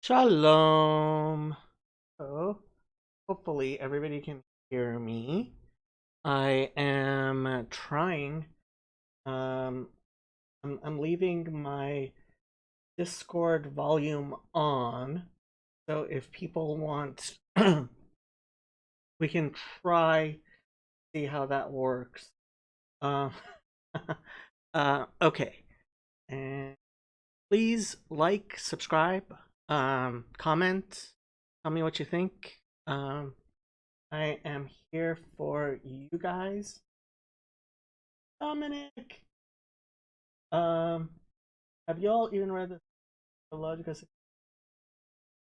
Shalom. So, hopefully everybody can hear me. I am trying. Um, I'm leaving my Discord volume on, so if people want, we can try see how that works. Uh, okay, and please like, subscribe, comment, tell me what you think. I am here for you guys. Dominic, um, have y'all even read the Theological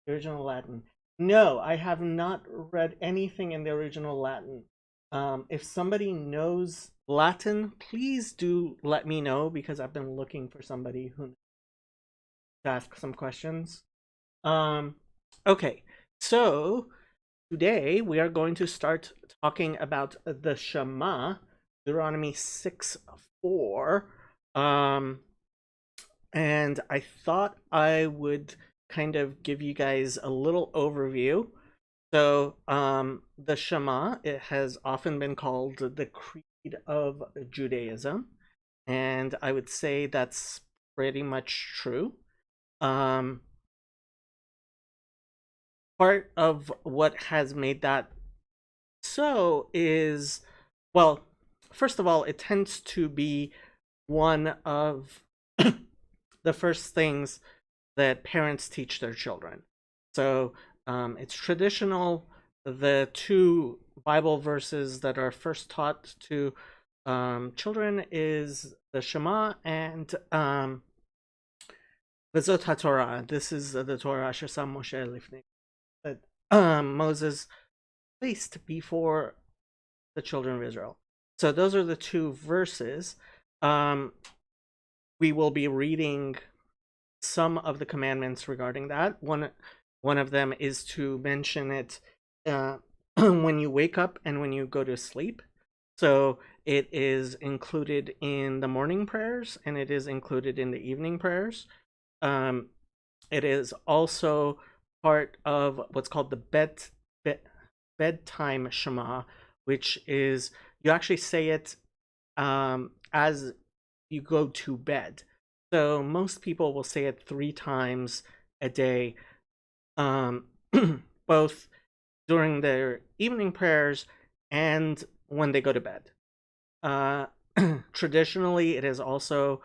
original Latin? No, I have not read anything in the original Latin. If somebody knows Latin, please do let me know because I've been looking for somebody who to ask some questions. Um, okay, so today we are going to start talking about the Shema, Deuteronomy 6:4. Um, and I thought I would kind of give you guys a little overview. So, the Shema, it has often been called the Creed of Judaism, and I would say that's pretty much true. Um, Part of what has made that so is, well, first of all, it tends to be one of the first things that parents teach their children. So it's traditional. The two Bible verses that are first taught to children is the Shema and the Zot HaTorah. This is the Torah Asher Sam Moshe Lifnei, that Moses placed before the children of Israel. So those are the two verses. We will be reading some of the commandments regarding that. One of them is to mention it when you wake up and when you go to sleep. So it is included in the morning prayers and it is included in the evening prayers. It is also part of what's called the bedtime Shema, which is you actually say it as you go to bed. So most people will say it 3 times a day, um, both during their evening prayers and when they go to bed. Traditionally, it is also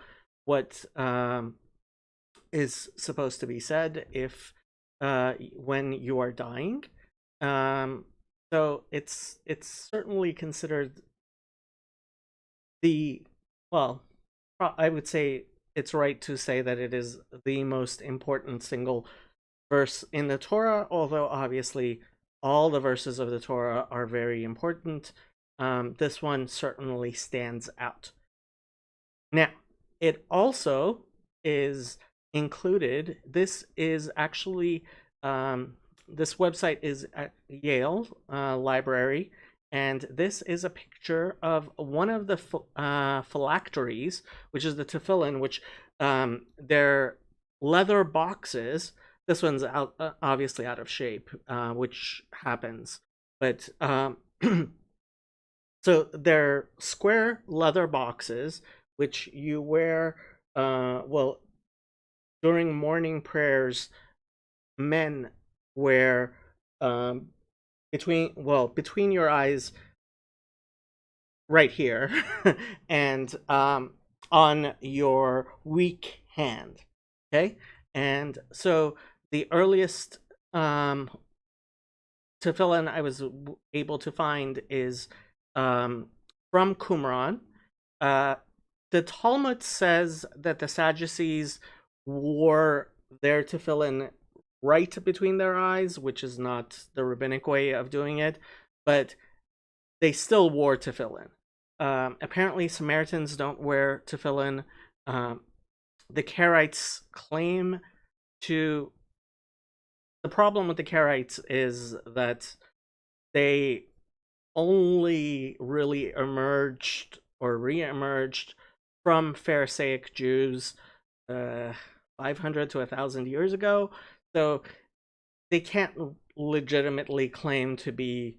what is supposed to be said if when you are dying. So it's certainly considered the, well, I would say it's right to say that it is the most important single verse in the Torah, although obviously all the verses of the Torah are very important. This one certainly stands out. Now, it also is included. This is actually, this website is at Yale Library, and this is a picture of one of the phylacteries, which is the tefillin, which they're leather boxes. This one's out, obviously out of shape, which happens. But so they're square leather boxes which you wear. Well, during morning prayers, men wear between your eyes right here and on your weak hand. Okay, and so the earliest tefillin I was able to find is from Qumran. The Talmud says that the Sadducees wore their tefillin right between their eyes, which is not the rabbinic way of doing it, but they still wore tefillin. Apparently, Samaritans don't wear tefillin. The Karaites claim to. The problem with the Karaites is that they only really emerged or re-emerged from Pharisaic Jews 500 to 1,000 years ago. So they can't legitimately claim to be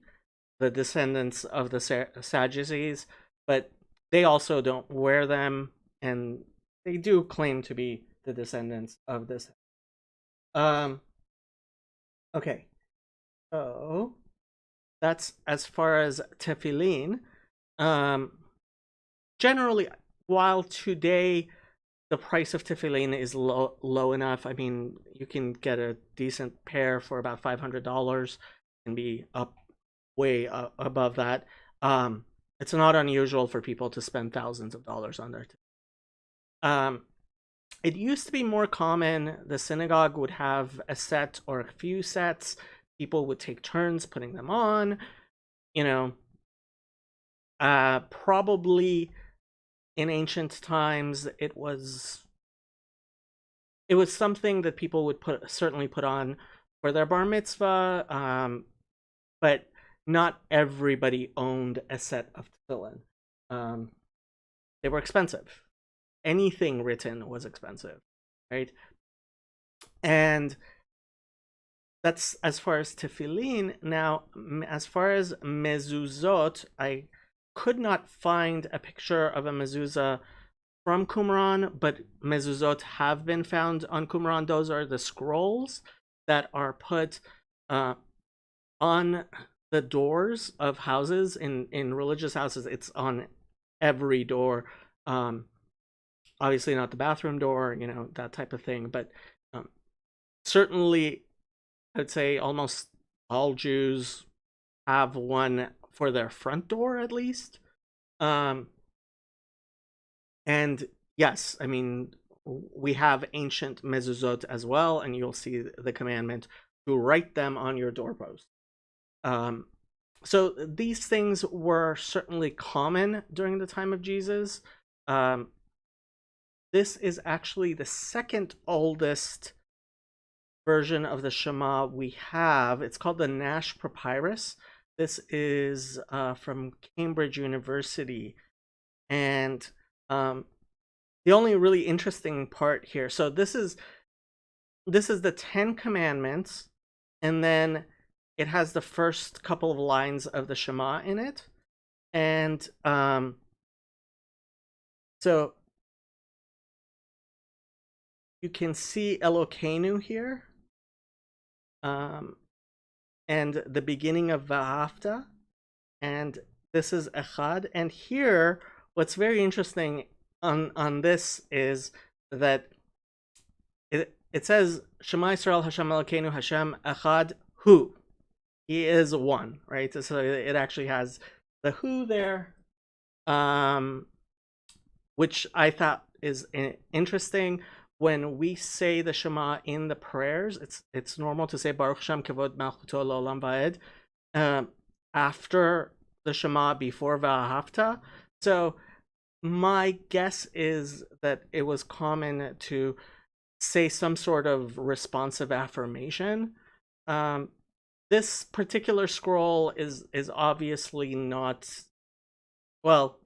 the descendants of the Sadducees, but they also don't wear them, and they do claim to be the descendants of this. Um, okay, so that's as far as tefillin. Um, generally, while today the price of tefillin is low enough, I mean, you can get a decent pair for about $500, and be up way above that. It's not unusual for people to spend thousands of dollars on their. It used to be more common. The synagogue would have a set or a few sets. People would take turns putting them on. You know, probably in ancient times, it was something that people would certainly put on for their bar mitzvah. But not everybody owned a set of tefillin. Um, they were expensive. Anything written was expensive, right? And that's as far as tefillin. Now, as far as mezuzot, I could not find a picture of a mezuzah from Qumran, but mezuzot have been found on Qumran. Those are the scrolls that are put on the doors of houses in religious houses. It's on every door. Obviously not the bathroom door, that type of thing, but certainly I'd say almost all Jews have one for their front door at least. And yes, I mean, we have ancient mezuzot as well, and you'll see the commandment to write them on your doorpost. So these things were certainly common during the time of Jesus. This is actually the second oldest version of the Shema we have. It's called the Nash Papyrus. This is from Cambridge University. And the only really interesting part here, so this is the 10 Commandments, and then it has the first couple of lines of the Shema in it. And so you can see Elokeinu here, and the beginning of Va'afta, and this is Echad. And here, what's very interesting on this is that it says Shema Yisrael Hashem Elokeinu Hashem Echad Hu. He is one, right? So it actually has the Hu there, which I thought is interesting. When we say the Shema in the prayers, it's normal to say Baruch Shem Kavod Malchuto L'Olam Va'ed after the Shema, before Va'ahavta. So my guess is that it was common to say some sort of responsive affirmation. This particular scroll is obviously not, well,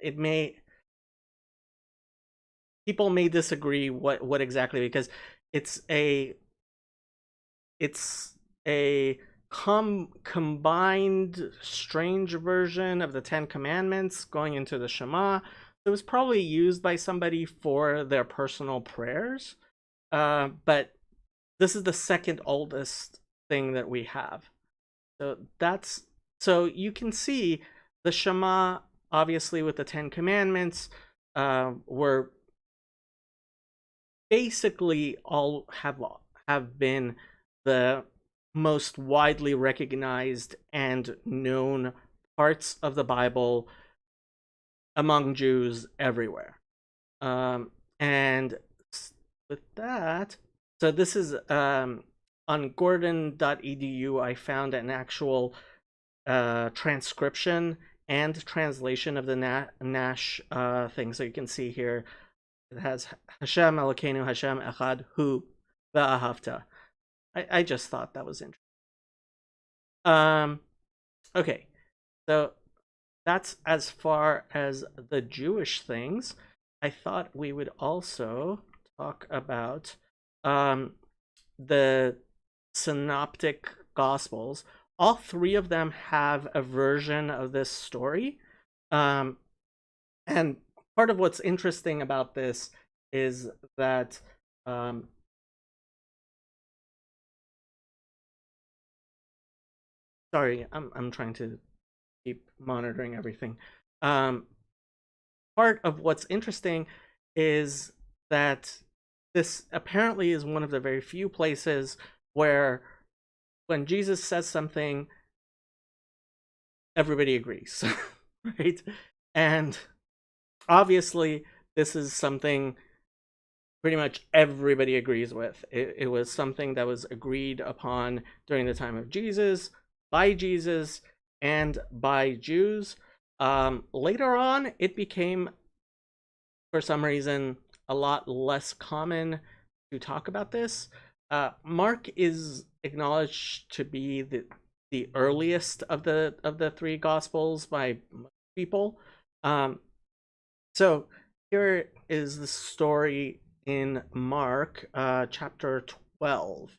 people may disagree what exactly, because it's a combined strange version of the 10 Commandments going into the Shema. It was probably used by somebody for their personal prayers, but this is the second oldest thing that we have. So you can see the Shema, obviously, with the 10 Commandments, were basically all have been the most widely recognized and known parts of the Bible among Jews everywhere. And with that, so this is on gordon.edu. I found an actual transcription and translation of the Nash thing. So you can see here, it has Hashem Elokeinu Hashem Echad Hu Va'ahavta. I just thought that was interesting. Okay, so that's as far as the Jewish things. I thought we would also talk about the synoptic gospels, all three of them have a version of this story. Um, and part of what's interesting about this is that um, sorry, I'm trying to keep monitoring everything. Um, Part of what's interesting is that this apparently is one of the very few places where when Jesus says something, everybody agrees, right? And obviously, this is something pretty much everybody agrees with. It was something that was agreed upon during the time of Jesus, by Jesus, and by Jews. Later on, it became, for some reason, a lot less common to talk about this. Mark is acknowledged to be the earliest of the three gospels by people. Um, so here is the story in Mark, chapter 12.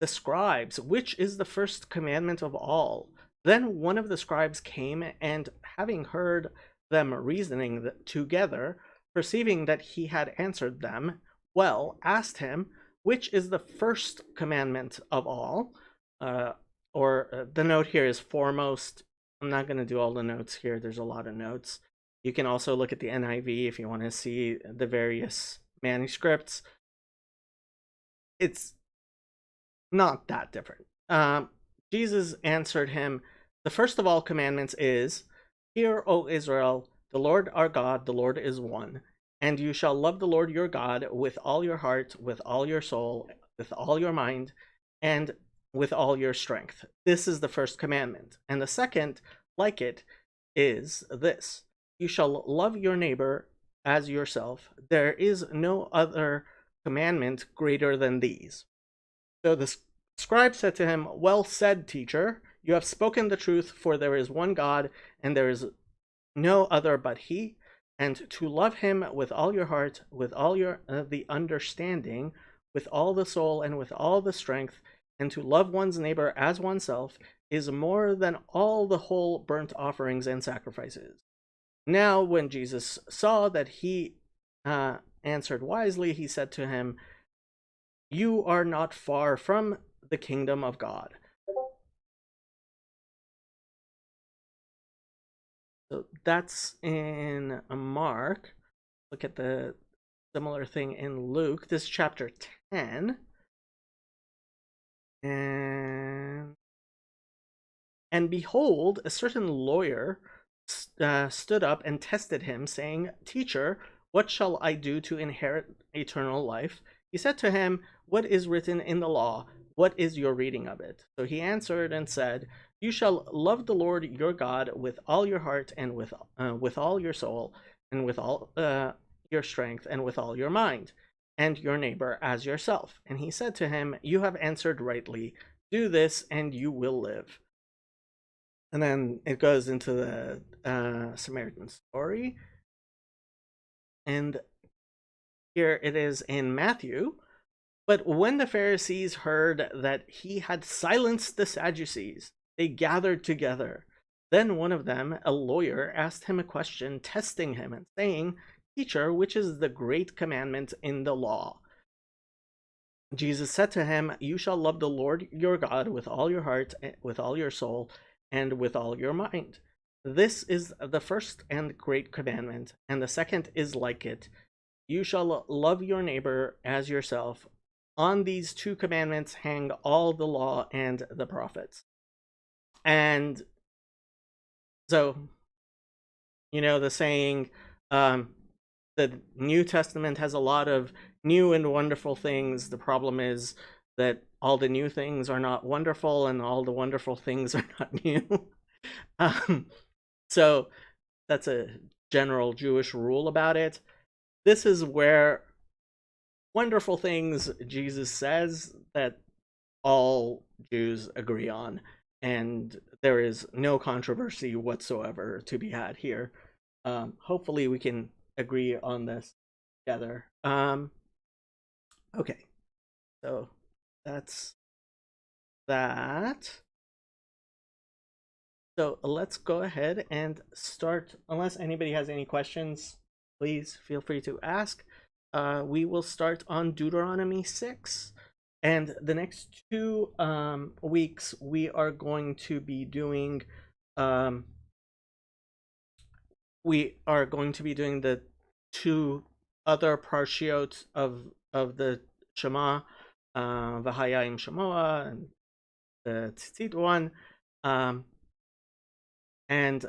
The scribes, which is the first commandment of all? Then one of the scribes came, and having heard them reasoning together, perceiving that he had answered them well, asked him, which is the first commandment of all? Uh, the note here is foremost. I'm not going to do all the notes here. There's a lot of notes. You can also look at the NIV if you want to see the various manuscripts. It's not that different. Jesus answered him, the first of all commandments is, Hear, O Israel, the Lord our God, the Lord is one. And you shall love the Lord your God with all your heart, with all your soul, with all your mind, and with all your strength. This is the first commandment. And the second, like it, is this: You shall love your neighbor as yourself. There is no other commandment greater than these. So the scribe said to him, Well said, teacher. You have spoken the truth, for there is one God, and there is no other but He. And to love Him with all your heart, with all your the understanding, with all the soul, and with all the strength, and to love one's neighbor as oneself, is more than all the whole burnt offerings and sacrifices. Now, when Jesus saw that he answered wisely, he said to him, You are not far from the kingdom of God. So that's in Mark. Look at the similar thing in Luke. This is chapter 10. And behold, a certain lawyer stood up and tested him, saying, Teacher, what shall I do to inherit eternal life? He said to him, What is written in the law? What is your reading of it? So he answered and said, You shall love the Lord your God with all your heart, and with all your soul, and with all your strength, and with all your mind, and your neighbor as yourself. And he said to him, You have answered rightly. Do this, and you will live. And then it goes into the Samaritan story. And here it is in Matthew. But when the Pharisees heard that he had silenced the Sadducees, they gathered together. Then one of them, a lawyer, asked him a question, testing him and saying, Teacher, which is the great commandment in the law? Jesus said to him, You shall love the Lord your God with all your heart, with all your soul, and with all your mind. This is the first and great commandment, and the second is like it. You shall love your neighbor as yourself. On these two commandments hang all the law and the prophets. And so, the saying, the New Testament has a lot of new and wonderful things. The problem is that all the new things are not wonderful, and all the wonderful things are not new. um, so that's a general Jewish rule about it. This is where wonderful things Jesus says that all Jews agree on, and there is no controversy whatsoever to be had here. Hopefully, we can agree on this together. Okay, so that's that. So let's go ahead and start. Unless anybody has any questions, please feel free to ask. We will start on Deuteronomy 6. And the next 2 weeks, we are going to be doing the 2 other parshiot of the Shema, V'hayayim Shemoah, and the Tzitzit one. And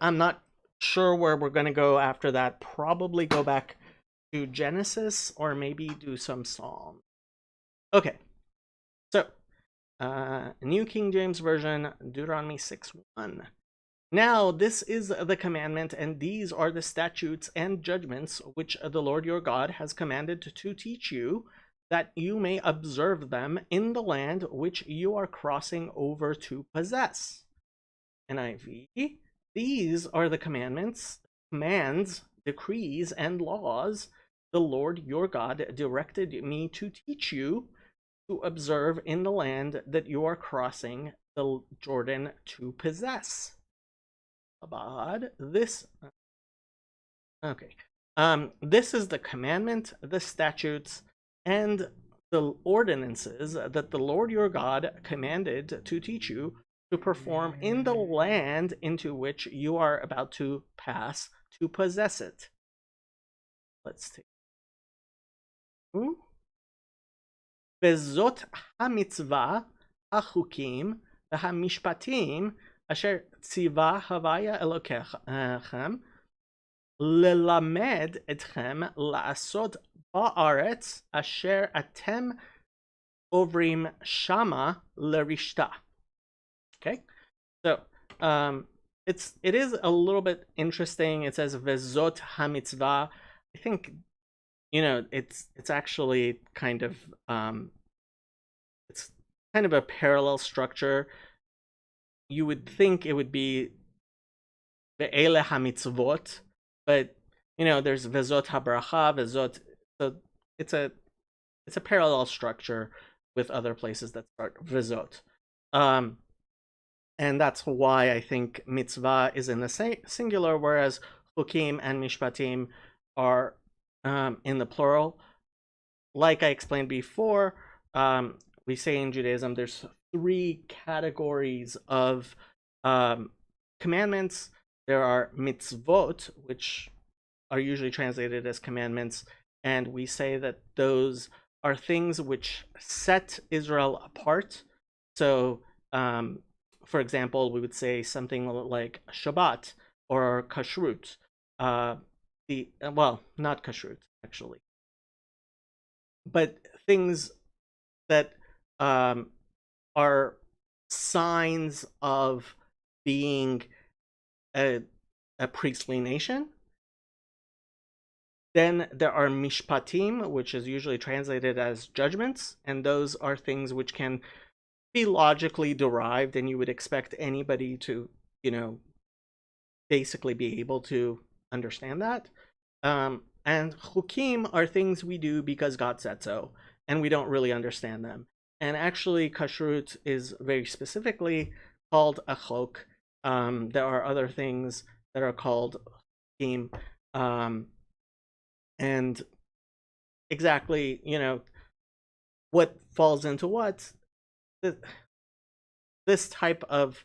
I'm not sure where we're going to go after that. Probably go back to Genesis or maybe do some Psalm. Okay, so New King James Version, Deuteronomy 6:1. Now this is the commandment, and these are the statutes and judgments which the Lord your God has commanded to teach you, that you may observe them in the land which you are crossing over to possess. NIV. These are the commandments, commands, decrees, and laws the Lord your God directed me to teach you to observe in the land that you are crossing the Jordan to possess. Abad, this okay. This is the commandment, the statutes, and the ordinances that the Lord your God commanded to teach you to perform in the land into which you are about to pass to possess it. Let's take. וזאת המצווה, החוקים והמשפטים אשר ציווה הוויה אלוקיכם ללמד אתכם לעשות בארץ אשר אתם עוברים שמה לרשתה. Okay, so it is a little bit interesting. It says vezot hamitzvah. I think, it's actually kind of it's kind of a parallel structure. You would think it would be ve'ele hamitzvot, but there's vezot habracha, vezot. So it's a parallel structure with other places that start vezot. And that's why I think mitzvah is in the singular, whereas chukim and mishpatim are in the plural. Like I explained before, we say in Judaism there's 3 categories of commandments. There are mitzvot, which are usually translated as commandments, and we say that those are things which set Israel apart. So for example, we would say something like Shabbat or Kashrut. Not Kashrut, actually, but things that are signs of being a priestly nation. Then there are mishpatim, which is usually translated as judgments, and those are things which can be logically derived, and you would expect anybody to, basically be able to understand that. And chukim are things we do because God said so, and we don't really understand them. And actually, kashrut is very specifically called a chok. There are other things that are called chukim, and exactly, what falls into what. This type of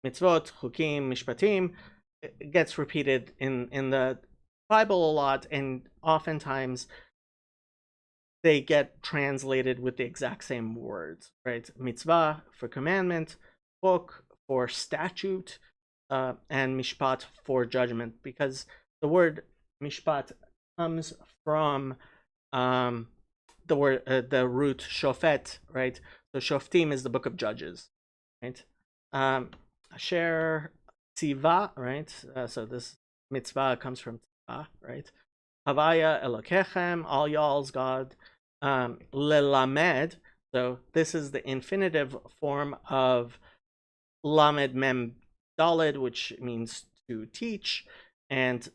mitzvot, chukim, mishpatim, gets repeated in the Bible a lot, and oftentimes they get translated with the exact same words, right? Mitzvah for commandment, chok for statute, and mishpat for judgment, because the word mishpat comes from the root shofet, right? So Shoftim is the book of Judges, right? Asher tzivah, right? So this mitzvah comes from tzivah, right? Havaya Elokechem, all y'all's God. Lelamed, so this is the infinitive form of lamed mem daled, which means to teach. And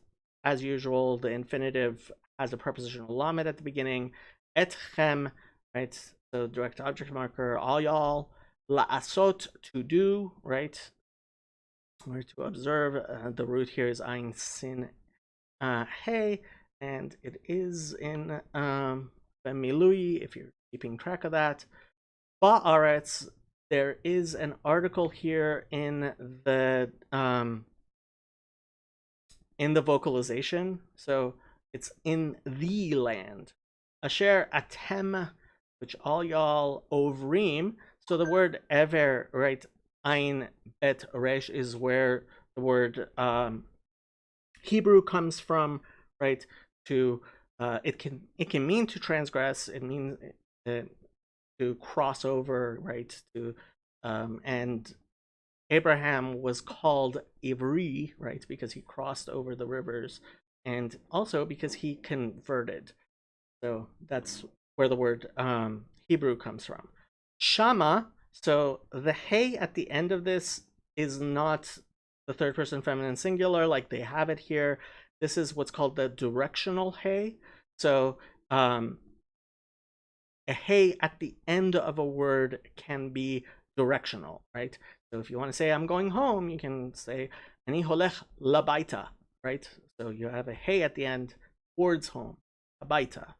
as usual, the infinitive has a prepositional lamed at the beginning. Etchem, right? So direct object marker, all y'all. la'asot, to do, right? Or to observe. The root here is ein sin hey, and it is in Milui, if you're keeping track of that. Ba'aretz, there is an article here in the vocalization, so it's in the land. Asher atem, which all y'all ovrim. So the word ever, right? Ein bet resh is where the word Hebrew comes from, right? To it can mean to transgress. It means to cross over, right? To and Abraham was called Ivri, right? Because he crossed over the rivers, and also because he converted. So that's where the word Hebrew comes from. Shama. So the hey at the end of this is not the third person feminine singular like they have it here. This is what's called the directional hey. So a hey at the end of a word can be directional, right? So if you want to say I'm going home, you can say ani holech labaita, right? So you have a hey at the end towards home, abaita.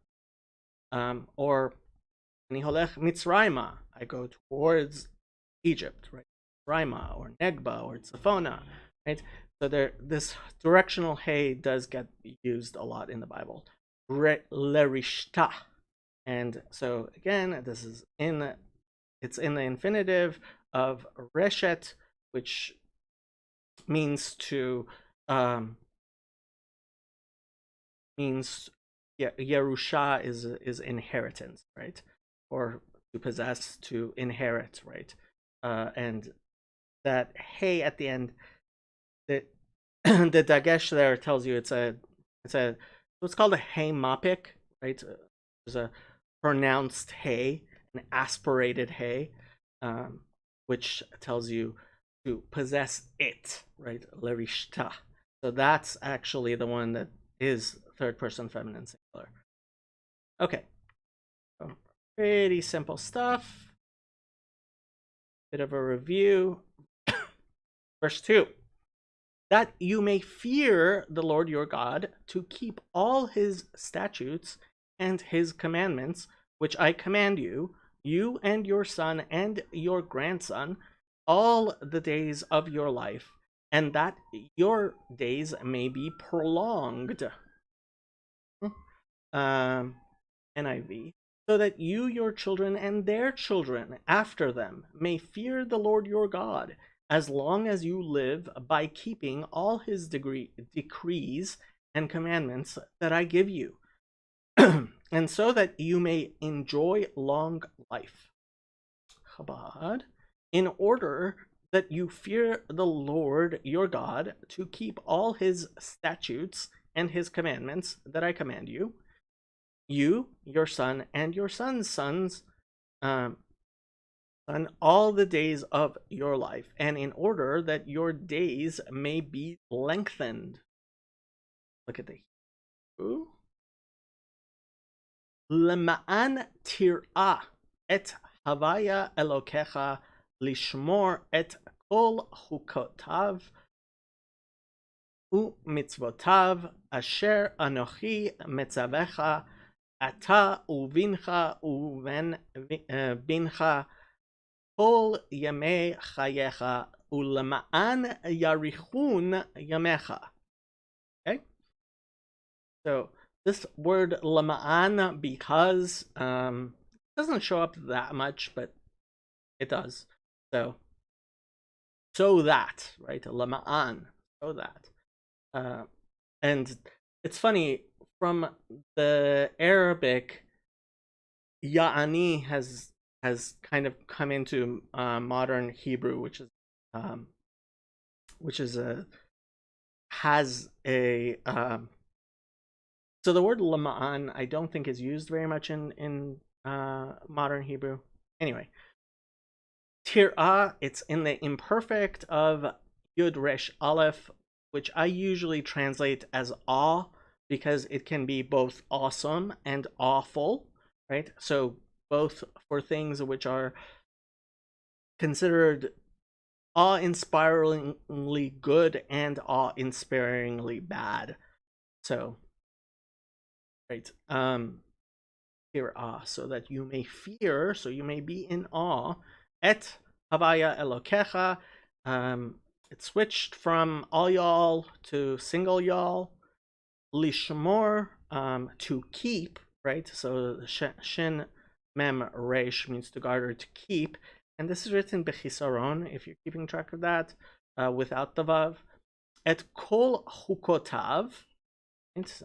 Or ani holech mitzrayma, I go towards Egypt, right? Rima or Negba or Tzafona, right? So this directional hey does get used a lot in the Bible. Lerishta, and so again, this is it's in the infinitive of reshet, which means to means Yerusha is inheritance, right? Or to possess, to inherit, right? And that hey at the end, the the dagesh there tells you it's what's called a hey mapik, right? There's a pronounced hey, an aspirated hey, which tells you to possess it, right? Lerishta. So that's actually the one that is third person feminine singular. Okay, so pretty simple stuff. Bit of a review. Verse 2. That you may fear the Lord your God, to keep all his statutes and his commandments, which I command you, you and your son and your grandson, all the days of your life, and that your days may be prolonged. NIV. So that you, your children, and their children after them may fear the Lord your God, as long as you live, by keeping all his decrees and commandments that I give you, and so that you may enjoy long life. Chabad, in order that you fear the Lord your God, to keep all his statutes and his commandments that I command you, you, your son, and your son's sons, on all the days of your life, and in order that your days may be lengthened. Look at the Hebrew. Lema'an tir'a et havaya elokecha lishmor et kol chukotav u'mitzvotav asher anochi metzavecha ata ubincha uben bincha kol yamei chayecha ulema'an yarichun yamecha. Okay, so this word lema'an, because doesn't show up that much, but it does. So that, right? Lema'an, so that. And it's funny, from the Arabic, ya'ani has kind of come into modern Hebrew, which is a has a so the word lama'an I don't think is used very much in modern Hebrew. Anyway, tir'ah, it's in the imperfect of yud resh aleph, which I usually translate as awe, because it can be both awesome and awful, right? So both for things which are considered awe-inspiringly good and awe-inspiringly bad. So, right, fear so that you may fear, so you may be in awe. Et Havaya Elokecha. It switched from all y'all to single y'all. Lishmor, to keep, right? So shin mem resh means to guard or to keep, and this is written bechisaron if you're keeping track of that, without the vav. Et kol chukotav, it's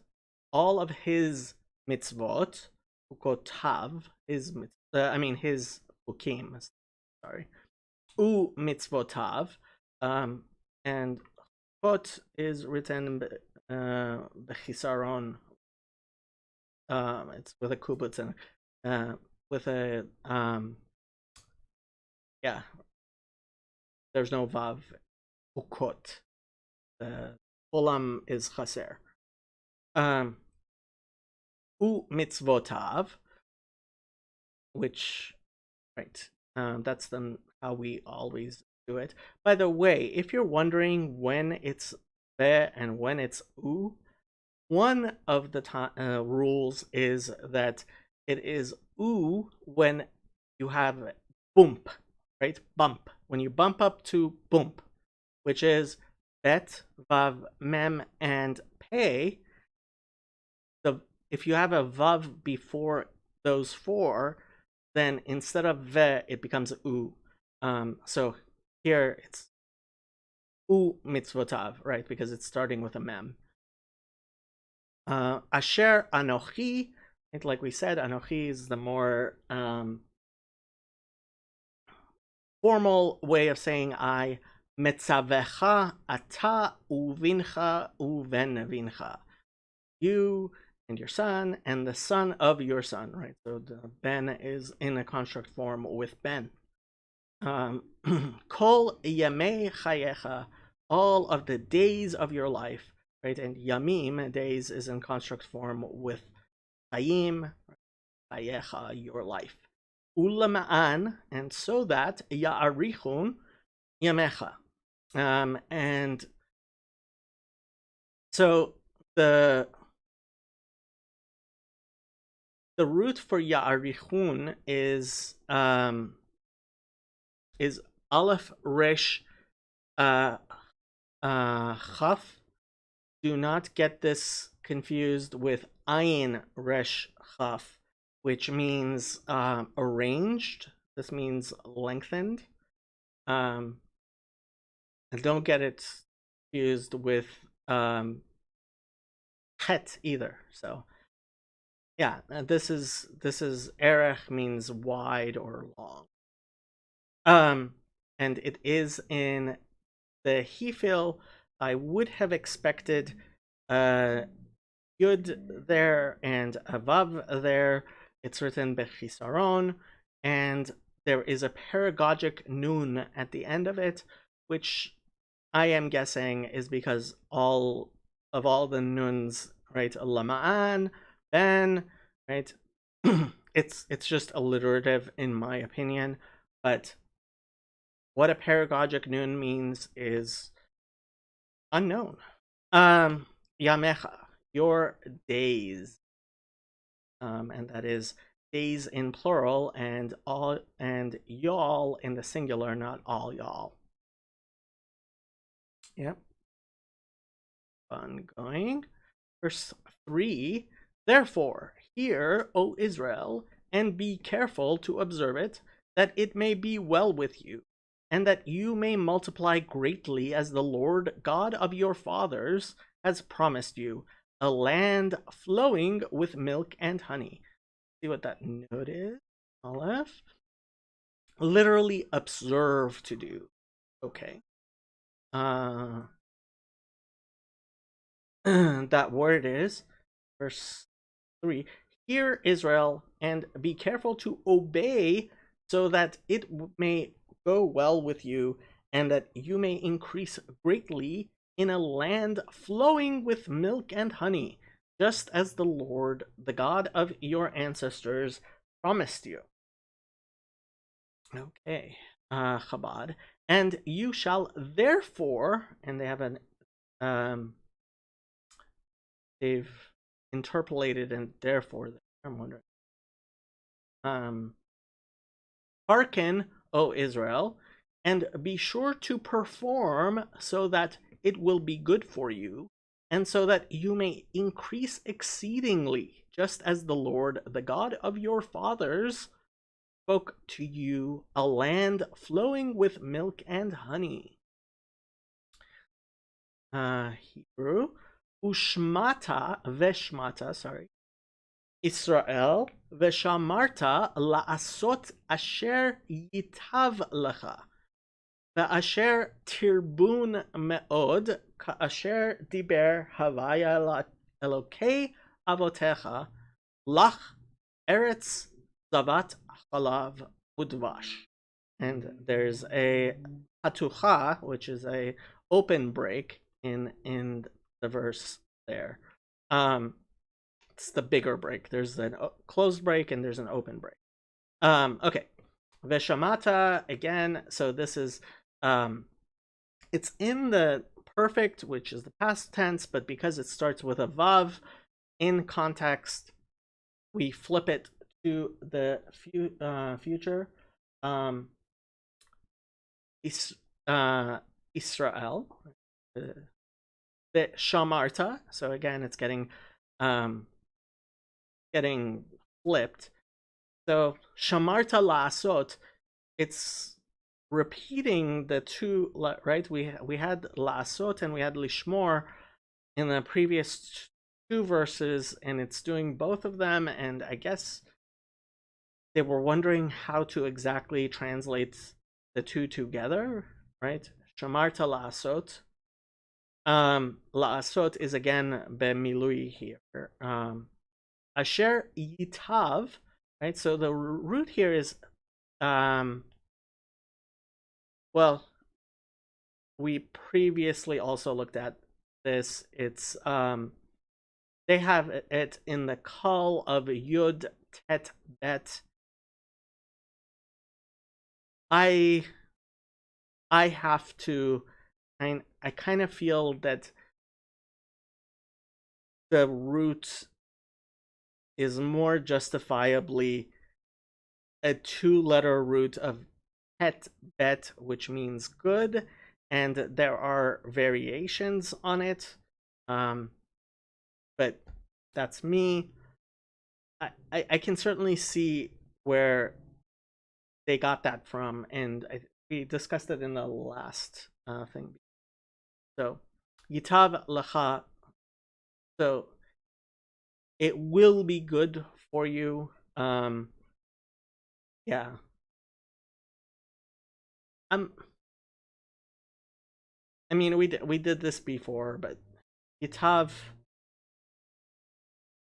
all of his mitzvot. Chukotav, his his hukim. Sorry, u mitzvotav, and chukot is written bechisaron. It's with a kubutz and with a yeah. There's no vav. Ukot. Olam is chaser. U mitzvotav, which, right, that's how we always do it. By the way, if you're wondering when it's ve and when it's u, one of the rules is that it is u when you have bump, right? Bump. When you bump up to bump, which is bet, vav, mem, and pei. If you have a vav before those four, then instead of ve, it becomes u. So here it's u mitzvotav, right? Because it's starting with a mem. Asher anochi, like we said, anochi is the more formal way of saying I. Metzavecha ata uvincha uven vincha. You and your son and the son of your son, right? So the ben is in a construct form with ben. Kol yamei chayecha, all of the days of your life, right? And yamim, days, is in construct form with chayim, chayecha, your life. Ulama'an, and so that ya'arichun yamecha. And so the root for ya'arichun is aleph resh chaf. Do not get this confused with ayin resh chaf, which means arranged. This means lengthened. And don't get it confused with het either. So yeah, this is erech means wide or long. And it is in the Hifil. I would have expected yud there and a vav there. It's written bechisaron, and there is a paragogic nun at the end of it, which I am guessing is because all the nuns, right, lama'an, ben, right, it's just alliterative in my opinion, but what a paragogic nun means is unknown. Yamecha, your days, and that is days in plural and all and y'all in the singular, not all y'all. Yep. Ongoing. Verse 3. Therefore, hear, O Israel, and be careful to observe it, that it may be well with you, and that you may multiply greatly as the Lord God of your fathers has promised you, a land flowing with milk and honey. See what that note is? Aleph. Literally observe to do. Okay. That word is verse 3. Hear, Israel, and be careful to obey, so that it may go well with you, and that you may increase greatly in a land flowing with milk and honey, just as the Lord, the God of your ancestors, promised you. Okay. Chabad, and you shall therefore, and they have an they've interpolated and therefore. I'm wondering. Hearken, O Israel, and be sure to perform so that it will be good for you, and so that you may increase exceedingly, just as the Lord, the God of your fathers, spoke to you, a land flowing with milk and honey. Hebrew. Ushmata, veshmata, sorry. Israel, veshamarta la'asot asher yitav lecha, ve'asher tirbun me'od, ka'asher diber havaya elokei avotecha, lach eretz zavat chalav udvash. And there's a hatucha, which is a open break in the verse there. It's the bigger break. There's a closed break and there's an open break. Okay. Veshamata, again, so this is it's in the perfect, which is the past tense, but because it starts with a vav in context, we flip it to the future. Israel, the shamarta. So again, it's getting flipped. So shamarta la'asot, it's repeating the two, right? We had la'asot and we had lishmor in the previous two verses, and it's doing both of them. And I guess they were wondering how to exactly translate the two together, right? Shamarta la'asot. La'asot is again bemilui here. Asher yitav, right? So the root here is, well, we previously also looked at this. It's they have it in the call of Yud Tet Bet. I have to, I kind of feel that the root is more justifiably a two-letter root of Het Bet, which means good, and there are variations on it, but that's me. I can certainly see where they got that from, and we discussed it in the last thing. So, Yitav Lecha, so it will be good for you. Yeah. I mean, we did this before, but Yitav,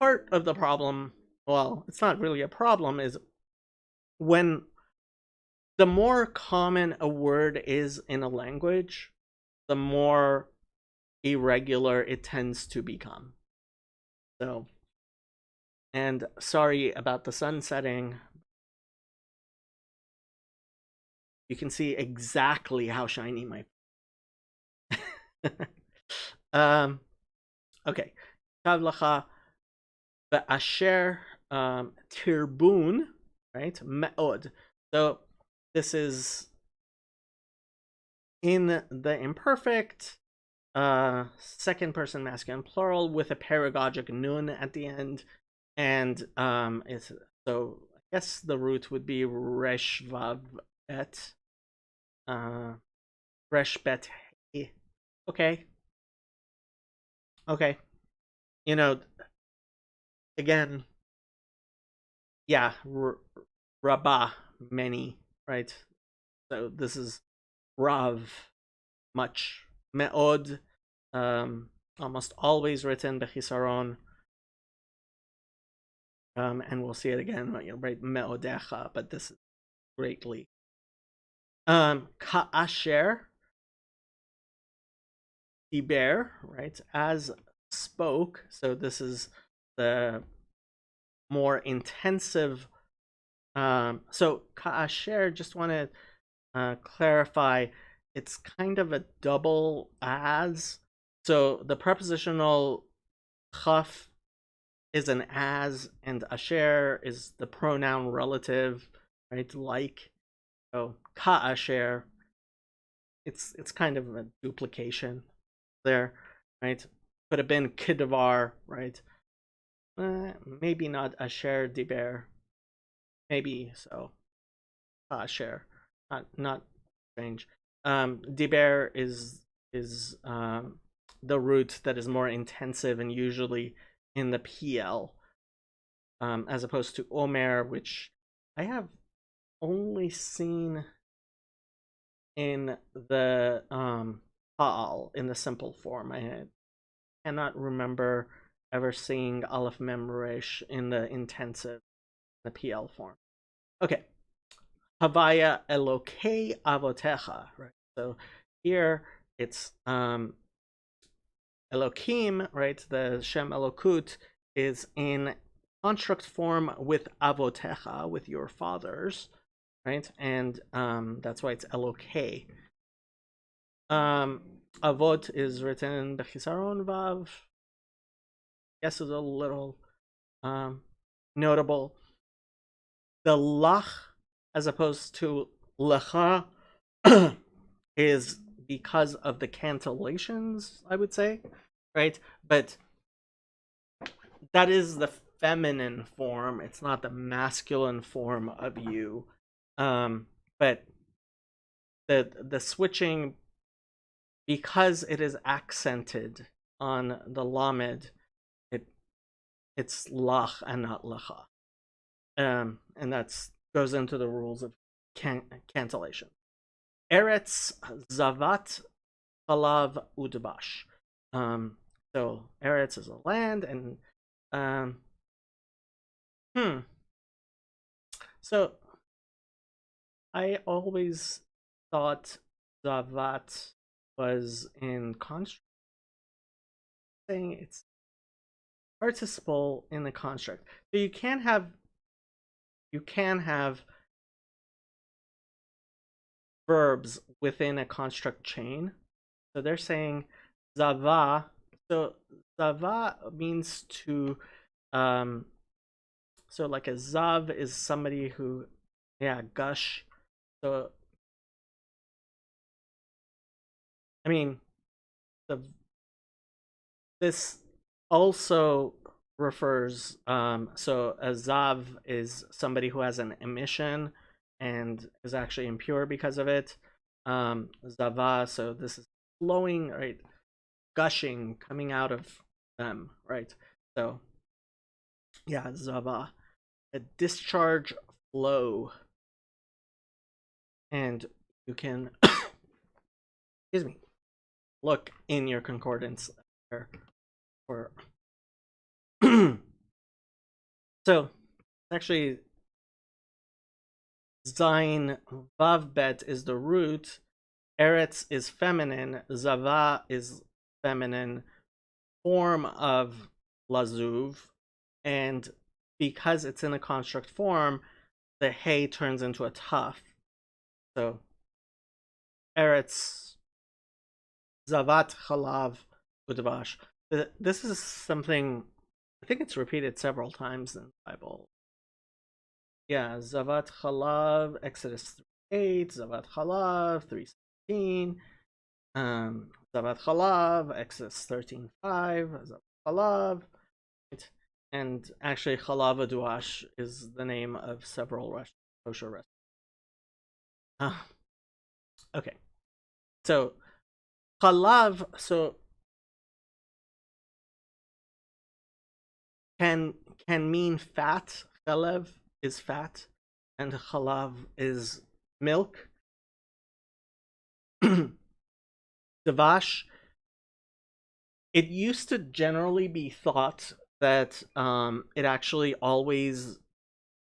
part of the problem, well, it's not really a problem, is when the more common a word is in a language, the more irregular it tends to become. So, and sorry about the sun setting. You can see exactly how shiny my okay. Tavlacha ve'asher tirbun, right? Me'od. So this is in the imperfect, second person masculine plural with a paragogic nun at the end, and it's, so I guess the root would be resh vav et, resh bet. Okay. Okay. You know, again, yeah, Rabbah, many, right? So this is Rav, much. Me'od, almost always written bechisaron. And we'll see it again, right? Me'odecha, but this is greatly. Ka'asher, diber, right? As spoke. So this is the more intensive. So Ka'asher, just want to clarify, it's kind of a double as. So the prepositional chaf is an as, and asher is the pronoun relative, right? Like, so ka'asher, it's kind of a duplication there, right? Could have been kidvar, right? Maybe not asher diber, maybe so. Asher, not strange. Diber is the root that is more intensive and usually in the PL, as opposed to Omer, which I have only seen in the Ha'al in the simple form. I cannot remember ever seeing Aleph Mem Resh in the intensive, the PL form. Okay. Havaya Elokei Avotecha, right? So here it's Elokim, right? The Shem Elokut is in construct form with Avotecha, with your fathers, right? And that's why it's Elokei. Avot is written Bechisaron Vav. Yes, is a little notable. The Lach, as opposed to Lecha, is because of the cancellations, I would say, right? But that is the feminine form. It's not the masculine form of you. But the switching, because it is accented on the lamed, it's lach and not lecha. And that's goes into the rules of cancellation. Eretz zavat chalav udvash. So Eretz is a land, and so I always thought zavat was in construct, saying it's participle in the construct. So you can have verbs within a construct chain. So they're saying zava. So zava means to so like a zav is somebody who, yeah, gush. So I mean, this also refers, so a zav is somebody who has an emission and is actually impure because of it. Zava, so this is flowing, right? Gushing, coming out of them, right? So yeah, zava, a discharge flow. And you can excuse me, look in your concordance there for so actually Zain Vav Bet is the root, Eretz is feminine, Zava is feminine form of Lazuv, and because it's in a construct form, the Hey turns into a Taf. So Eretz Zavat Chalav Udvash. This is something, I think it's repeated several times in the Bible. Yeah, Zavat Chalav, Exodus 3:8, Zavat Chalav 3:17, Zavat Chalav, Exodus 13:5, Zavat Chalav, right? And actually Chalav Aduash is the name of several kosher restaurants. Okay, so Chalav, so can mean fat. Chalev is fat, and Chalav is milk. Davash, it used to generally be thought that it actually always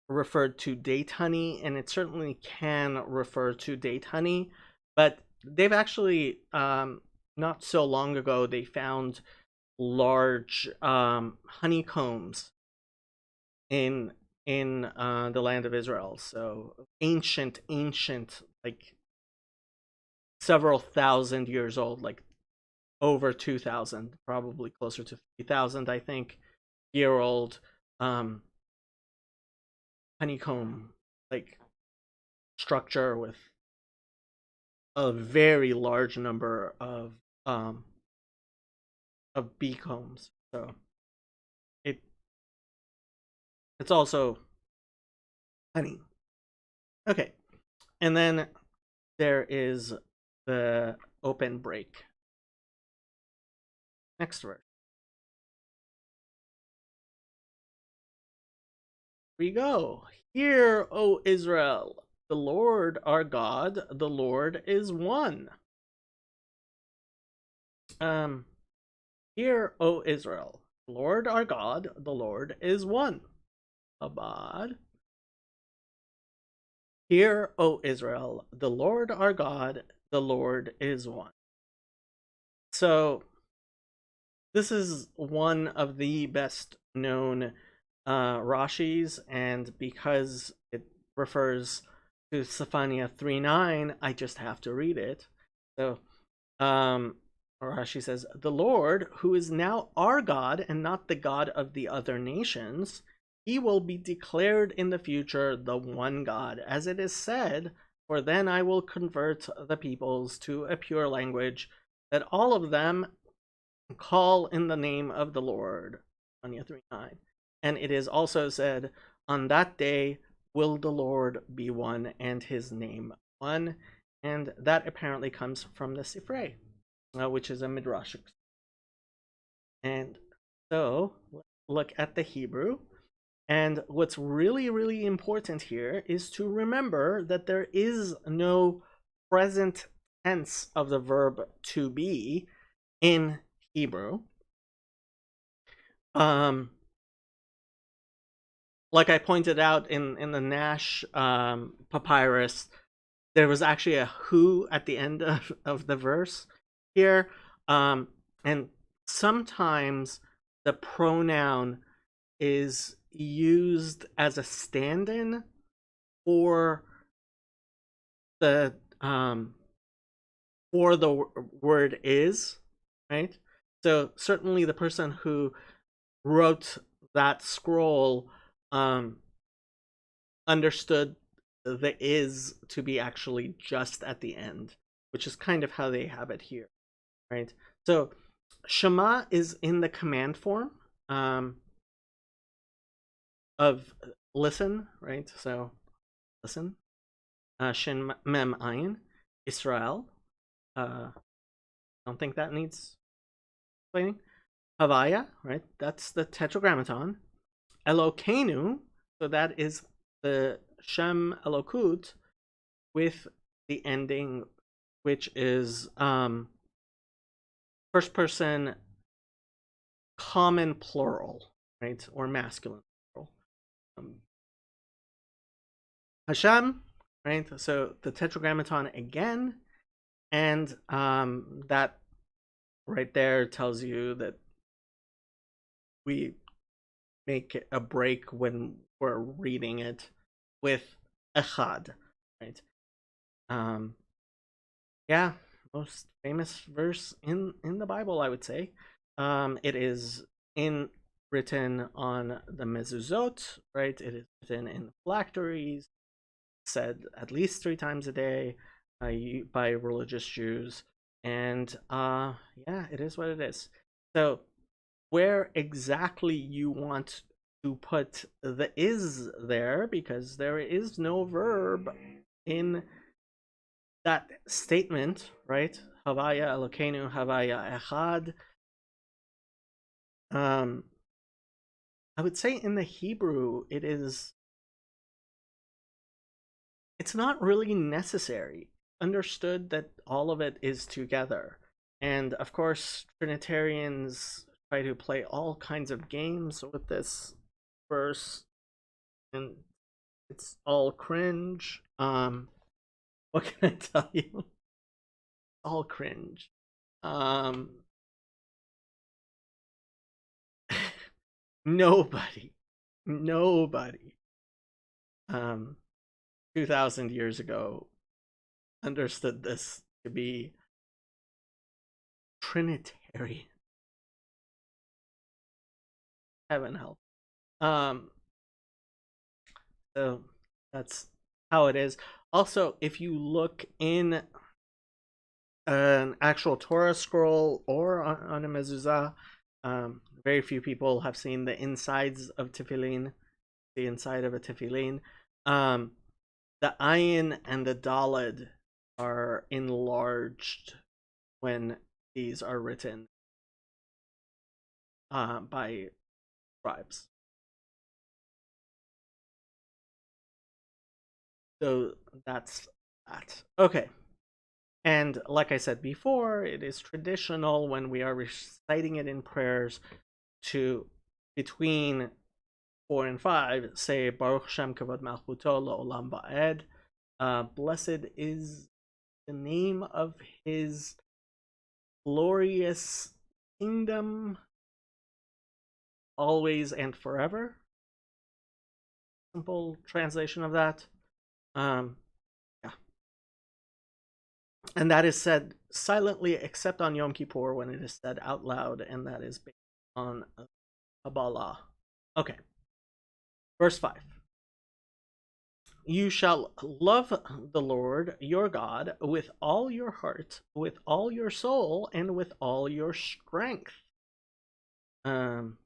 referred to date honey, and it certainly can refer to date honey, but they've actually not so long ago they found large honeycombs in the land of Israel. So ancient, like several thousand years old, like over 2,000, probably closer to 3,000, I think, year old um, honeycomb like structure with a very large number um, of bee combs. So it it's also honey. Okay, and then there is the open break. Next verse. Here we go. Hear, O Israel, the Lord our God, the Lord is one. Um, Hear, O Israel, the Lord our God, the Lord is one. Abad. Hear, O Israel, the Lord our God, the Lord is one. So this is one of the best known Rashis, and because it refers to Zephaniah 3:9, I just have to read it. So Rashi says, the Lord, who is now our God and not the God of the other nations, he will be declared in the future the one God, as it is said, for then I will convert the peoples to a pure language, that all of them call in the name of the Lord. Zephaniah 3:9. And it is also said, on that day will the Lord be one and his name one. And that apparently comes from the Sifrei, which is a midrash. And so let's look at the Hebrew. And what's really, really important here is to remember that there is no present tense of the verb to be in Hebrew. Like I pointed out in the Nash papyrus, there was actually a who at the end of the verse here. And sometimes the pronoun is used as a stand-in for the word is, right? So certainly the person who wrote that scroll understood the is to be actually just at the end, which is kind of how they have it here, right? So Shema is in the command form of listen, right? So listen. Shin mem ayin, Israel. Don't think that needs explaining. Havaya, right? That's the tetragrammaton. Elokeinu, so that is the Shem Elokut with the ending, which is first person common plural, right? Or masculine plural. Hashem, right? So the tetragrammaton again, and that right there tells you that we make a break when we're reading it with echad, right? Yeah, most famous verse in the Bible, I would say. It is written on the mezuzot, right? It is written in phylacteries, said at least 3 times a day by religious Jews, and yeah, it is what it is. So where exactly you want to put the is there, because there is no verb in that statement, right? Havaya Elokeinu, Havaya Echad. I would say in the Hebrew, it's not really necessary. Understood that all of it is together. And of course, Trinitarians try to play all kinds of games with this verse, and it's all cringe. What can I tell you? All cringe. Nobody, nobody, 2,000 years ago understood this to be Trinitarian. Heaven help. So that's how it is. Also, if you look in an actual Torah scroll or on a mezuzah, very few people have seen the insides of tefillin, the inside of a tefillin. The ayin and the daled are enlarged when these are written by scribes. So that's that. Okay. And like I said before, it is traditional when we are reciting it in prayers to, between 4 and 5, say Baruch Shem Kavod Malchuto La'olam Ba'ed. Blessed is the name of his glorious kingdom, always and forever. Simple translation of that. Yeah. And that is said silently except on Yom Kippur when it is said out loud, and that is based on Kabbalah. Okay. Verse 5. You shall love the Lord your God with all your heart, with all your soul, and with all your strength. Love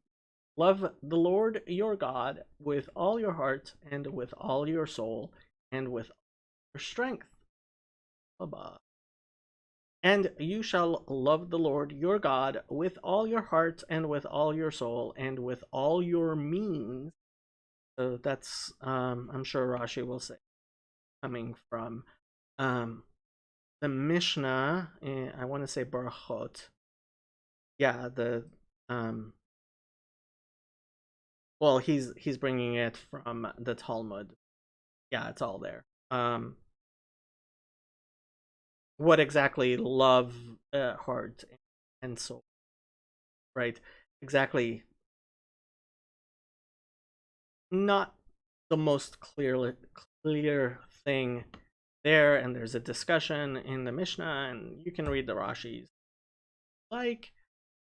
the Lord your God with all your heart, and with all your soul, and with all your strength. And you shall love the Lord your God with all your heart, and with all your soul, and with all your means. So that's, I'm sure Rashi will say, coming from the Mishnah. I want to say Barachot. Yeah, the well, he's bringing it from the Talmud. Yeah, it's all there. What exactly love, heart, and soul, right? Exactly. Not the most clear thing there, and there's a discussion in the Mishnah, and you can read the Rashis, like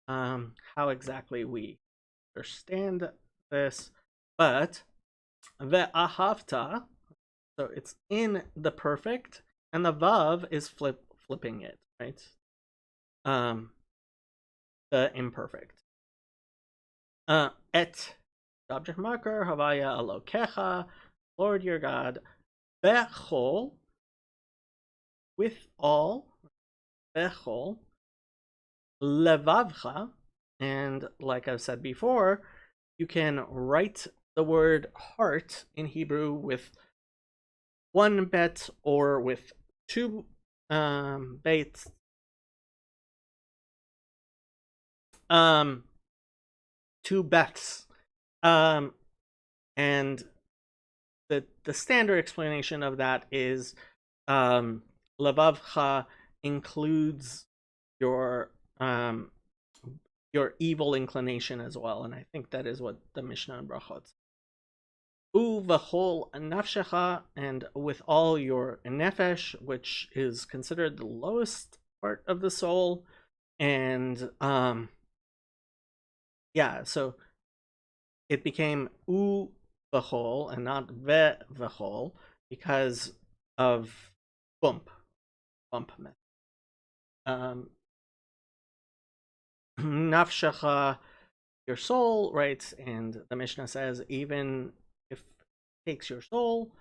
how exactly we understand this. But ve'ahavta, so it's in the perfect, and the vav is flipping it, right? The imperfect. Et, object marker, havaya alokecha, Lord your God, bechol, with all, bechol, levavcha, and like I've said before, you can write the word heart in Hebrew with one bet or with two bets. Two bets. And the standard explanation of that is levavcha includes your evil inclination as well, and I think that is what the Mishnah and Brachot. Uvachol nafshecha, and with all your nefesh, which is considered the lowest part of the soul, and yeah, so it became u v'chol and not ve v'chol because of bump method. Nafshecha, your soul, right? And the Mishnah says, even if it takes your soul,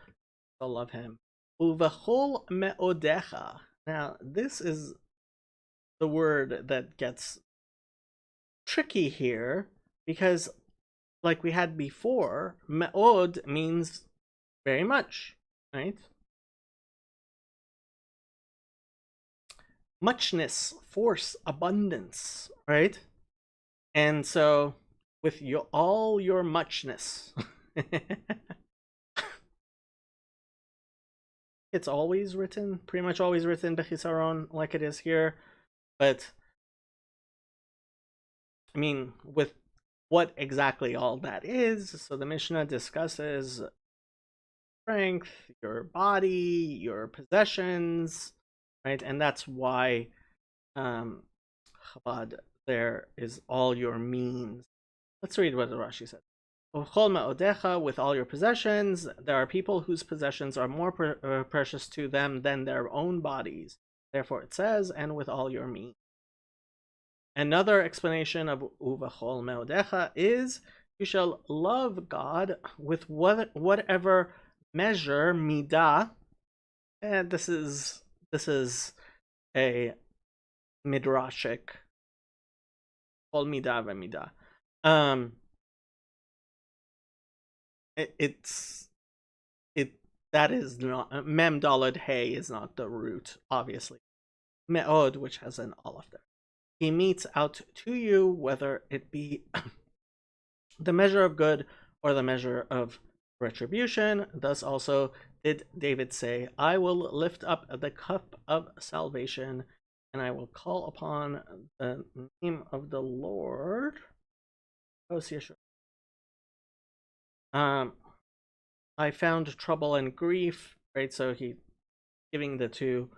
you'll love him. Uvachol me'odecha. Now, this is the word that gets tricky here, because like we had before, me'od means very much, right? Muchness, force, abundance, right? And so with all your muchness, it's always written, pretty much always written bechisaron like it is here, but I mean, with what exactly all that is, so the Mishnah discusses strength, your body, your possessions, right? And that's why Chabad there is all your means. Let's read what the Rashi said. With all your possessions, there are people whose possessions are more precious to them than their own bodies. Therefore it says, and with all your means. Another explanation of uvachol meodecha is you shall love God with whatever measure midah. And this is a midrashic kol midah v'midah. It that is not mem dalad hey is not the root, obviously. Me'od, which has an aleph there. He metes out to you, whether it be the measure of good or the measure of retribution. Thus also did David say, I will lift up the cup of salvation, and I will call upon the name of the Lord. I found trouble and grief, right? So he giving the two,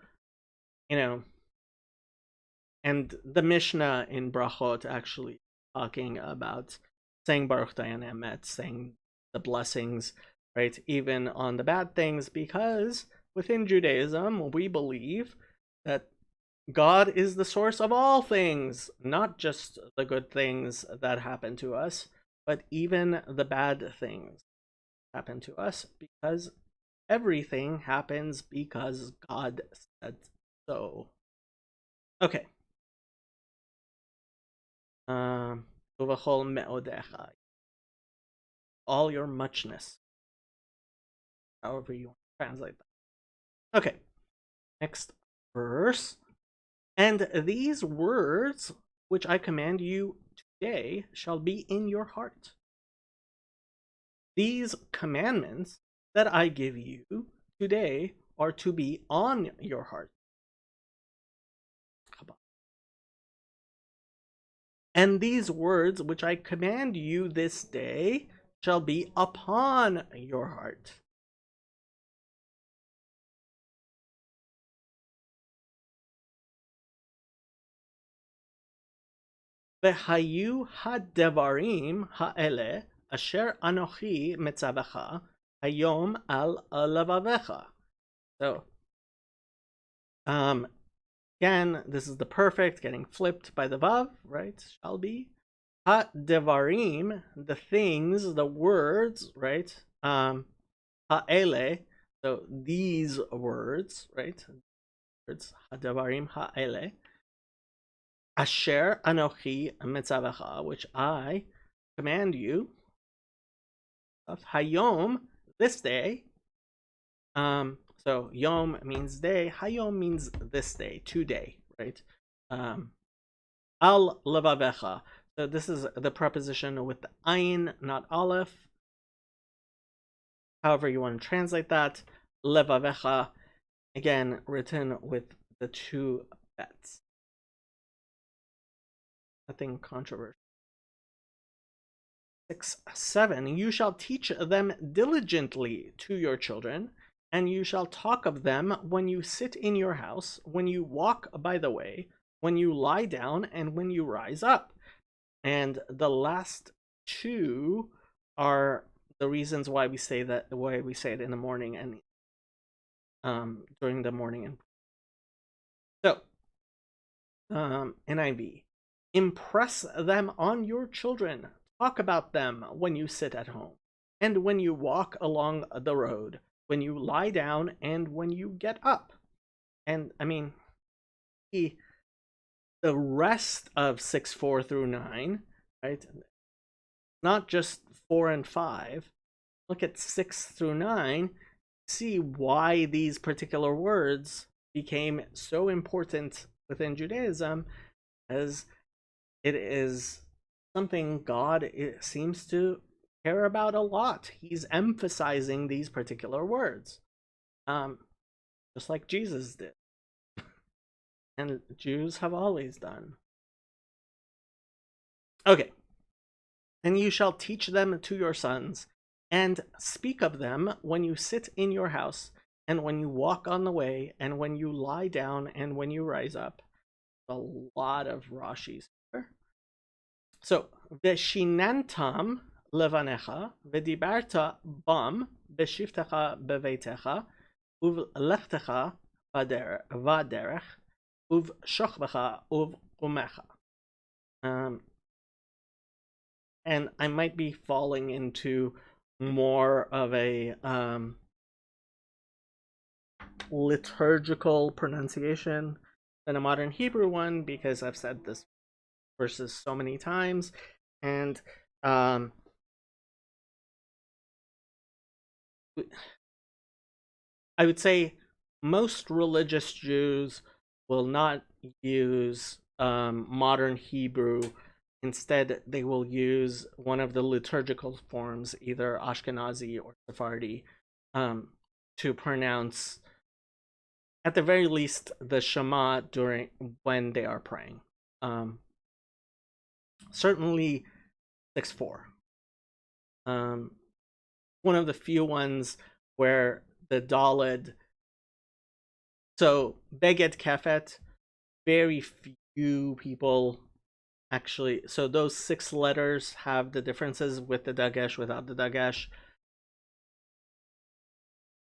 and the Mishnah in Brachot actually talking about saying Baruch Dayan Emet, saying the blessings, right? Even on the bad things, because within Judaism, we believe that God is the source of all things, not just the good things that happen to us, but even the bad things happen to us, because everything happens because God said so. Okay. All your muchness. However you want to translate that. Okay. Next verse. And these words which I command you today shall be in your heart. These commandments that I give you today are to be on your heart. And these words which I command you this day shall be upon your heart. V'hayu hadevarim ha'ele asher anochi metzavecha hayom al levavecha. So, again, this is the perfect getting flipped by the vav, right? Shall be. Ha-devarim, the things, the words, right? Ha-ele, so these words, right? Words, ha-devarim ha-ele. Asher anochi metzavecha, which I command you. Hayom, this day. So yom means day. Hayom means this day, today, right? Al levavecha. So this is the preposition with the ayin, not aleph. However you want to translate that. Levavecha, again, written with the two bets. Nothing controversial. 6:7. You shall teach them diligently to your children, and you shall talk of them when you sit in your house, when you walk by the way, when you lie down, and when you rise up. And the last two are the reasons why we say that, why we say it in the morning and during the morning. And so, NIV. Impress them on your children. Talk about them when you sit at home, and when you walk along the road, when you lie down, and when you get up. And I mean, the rest of 6:4 through 9, right? Not just 4 and 5. Look at 6 through 9. See why these particular words became so important within Judaism, as it is something God seems to care about a lot. He's emphasizing these particular words, just like Jesus did, and Jews have always done. Okay. And you shall teach them to your sons, and speak of them when you sit in your house, and when you walk on the way, and when you lie down, and when you rise up. A lot of Rashis here. So, Veshinantam levanecha, vedibarta bam, beshiftecha beveitecha, uvlechtecha vaderech, uvshochbecha uvqumecha. And I might be falling into more of a liturgical pronunciation than a modern Hebrew one, because I've said this verses so many times, and I would say most religious Jews will not use modern Hebrew. Instead, they will use one of the liturgical forms, either Ashkenazi or Sephardi, to pronounce, at the very least, the Shema when they are praying. Certainly 6-4. One of the few ones where the Daled, so Beged Kefet, very few people actually, so those 6 letters have the differences with the Dagesh, without the Dagesh.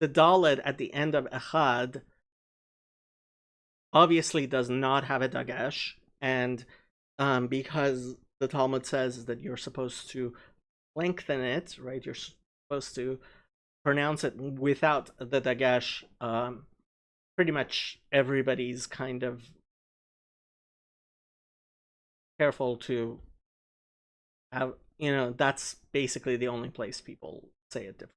The Daled at the end of Echad obviously does not have a Dagesh, and because the Talmud says that you're supposed to lengthen it, right? You're supposed to pronounce it without the Dagesh. Pretty much everybody's kind of careful to have, that's basically the only place people say it different.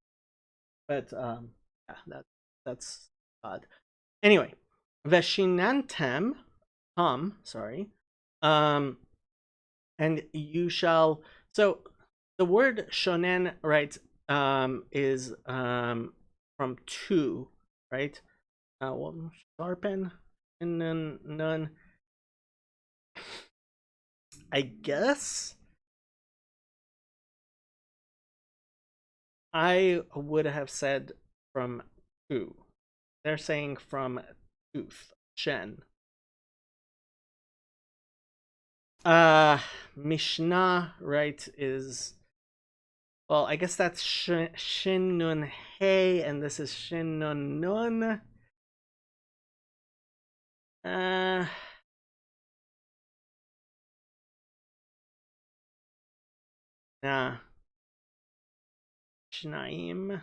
But yeah, that's odd. Anyway, Veshinantam, sorry, and you shall. So the word shonen, right, is from two, right? Well, sharpen and none. I guess I would have said from two. They're saying from tooth, shen. Mishnah, right, is, well, I guess that's shin nun hey, and this is shin nun nun. Nah. Shnaim.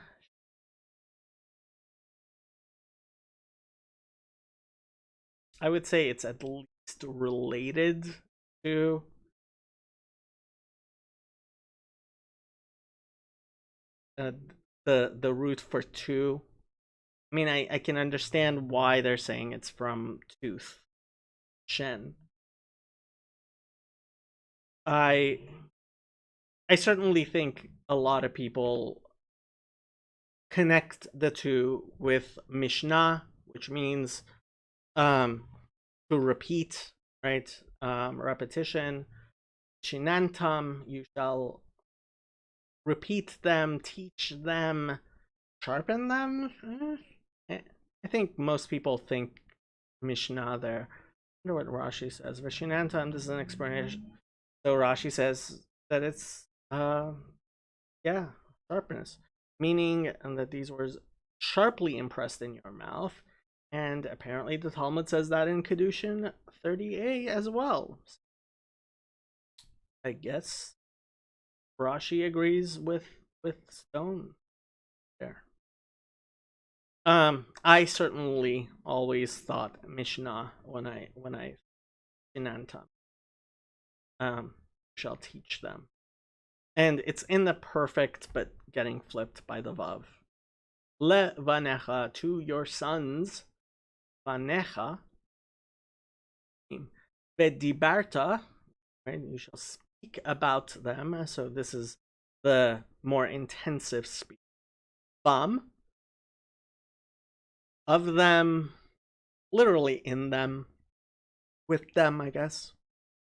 I would say it's at least related to the root for two. I mean, I can understand why they're saying it's from tooth, shen. I certainly think a lot of people connect the two with Mishnah, which means to repeat, right? Repetition. Shinantam, you shall repeat them, teach them, sharpen them. I think most people think Mishnah there. I wonder what Rashi says. Veshinantam, this is an explanation. So Rashi says that it's sharpness, meaning that these words sharply impressed in your mouth. And apparently the Talmud says that in Kedushin 30a as well. I guess Rashi agrees with Stone there. I certainly always thought Mishnah when I Shinantam shall teach them. And it's in the perfect, but getting flipped by the Vav. Le vanecha, to your sons. Vanecha. Vedibarta, right? You shall speak about them. So this is the more intensive speech. Bam. Of them, literally in them. With them, I guess.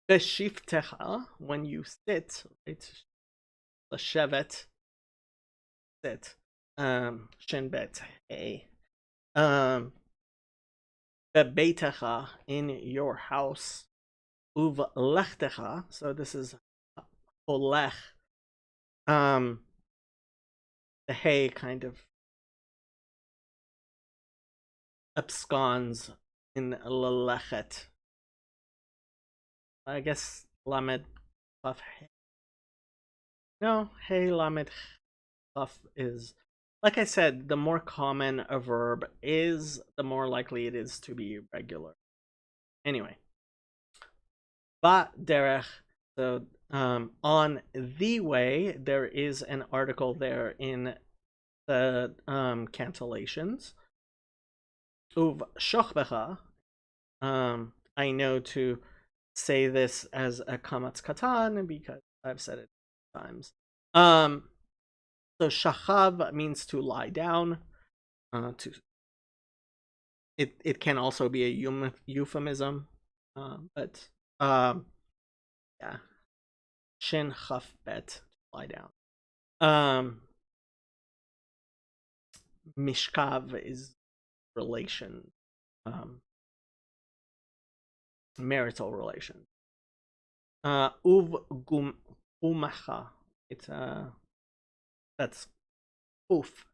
Beshiftecha, when you sit, right? Leshevet, sit. Shin bet hey. bebeitecha, in your house, uvlechtecha, so this is holech, the hay kind of absconds in lelechet. I guess lamed chaf hey. No, hey lamed chaf is, like I said, the more common a verb is, the more likely it is to be regular. Anyway, ba derech. So on the way, there is an article there in the cancellations. Uv shochbecha. I know to say this as a kamatz katan because I've said it times. So shachav means to lie down. To it can also be a euphemism, but yeah, shin chaf bet, lie down. Mishkav is relation, marital relation. Uv gumacha, it's that's uf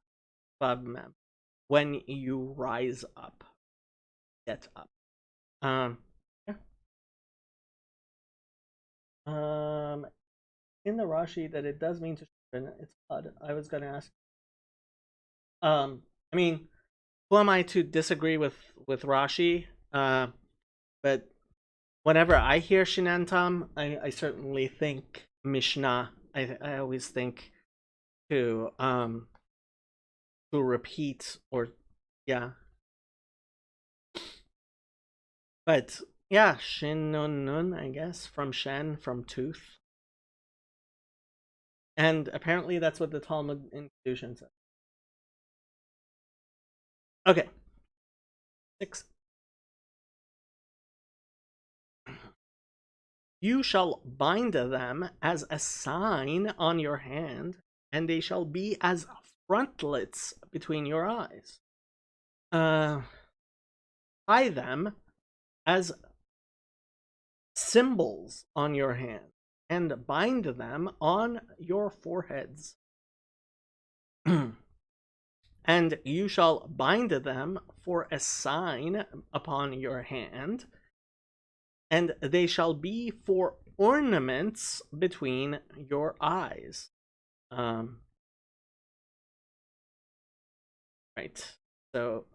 mem, when you rise up, get up. Yeah. In the Rashi that it does mean to sharpen, it's odd. I was gonna ask. I mean, who am I to disagree with Rashi? But whenever I hear Shinantam, I certainly think Mishnah. I always think to repeat, or yeah. But yeah, Shin Nun Nun, I guess, from Shen, from tooth. And apparently that's what the Talmud in Kedushin says. Okay. 6. You shall bind them as a sign on your hand, and they shall be as frontlets between your eyes. Tie them as symbols on your hand, and bind them on your foreheads. And you shall bind them for a sign upon your hand, and they shall be for ornaments between your eyes. Right. So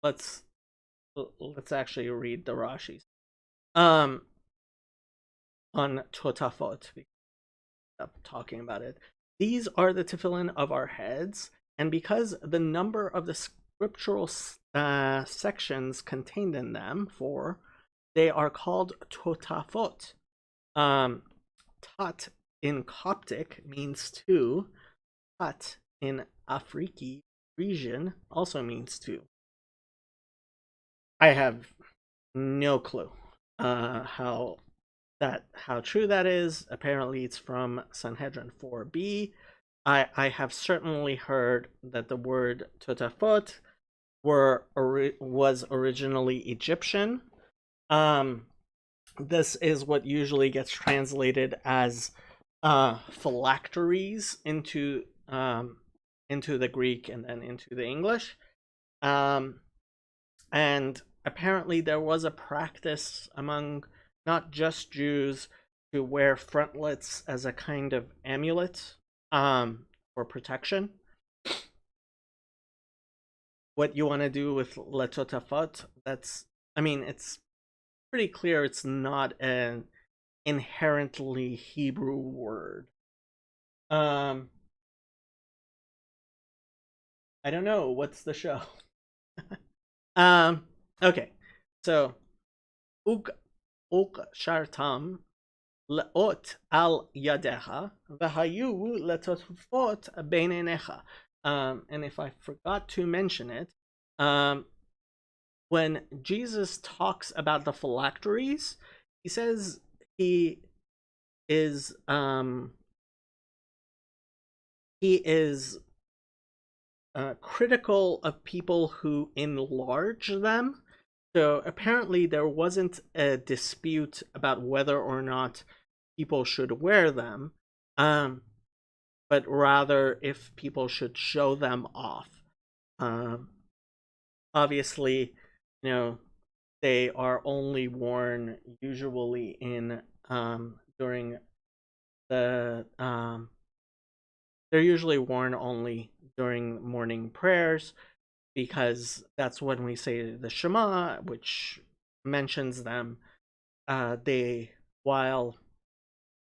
let's actually read the Rashis. On Totafot, talking about it. These are the tefillin of our heads, and because the number of the scriptural sections contained in them, 4, they are called Totafot. Tot in Coptic means 2. Tot in Afriki region also means 2. I have no clue how true that is. Apparently it's from Sanhedrin 4b. I have certainly heard that the word Totafot was originally Egyptian. This is what usually gets translated as phylacteries into the Greek and then into the English. And apparently there was a practice among not just Jews to wear frontlets as a kind of amulet for protection. What you want to do with letotafot, it's pretty clear it's not an inherently Hebrew word. I don't know, what's the show? Okay, so uk shartam leot al yadecha v'hayu letotfot beinenecha. And if I forgot to mention it, when Jesus talks about the phylacteries, he says he is critical of people who enlarge them. So apparently there wasn't a dispute about whether or not people should wear them, but rather if people should show them off. Um, Obviously, you know, they are only worn usually in during the they're usually worn only during morning prayers, because that's when we say the Shema, which mentions them. They while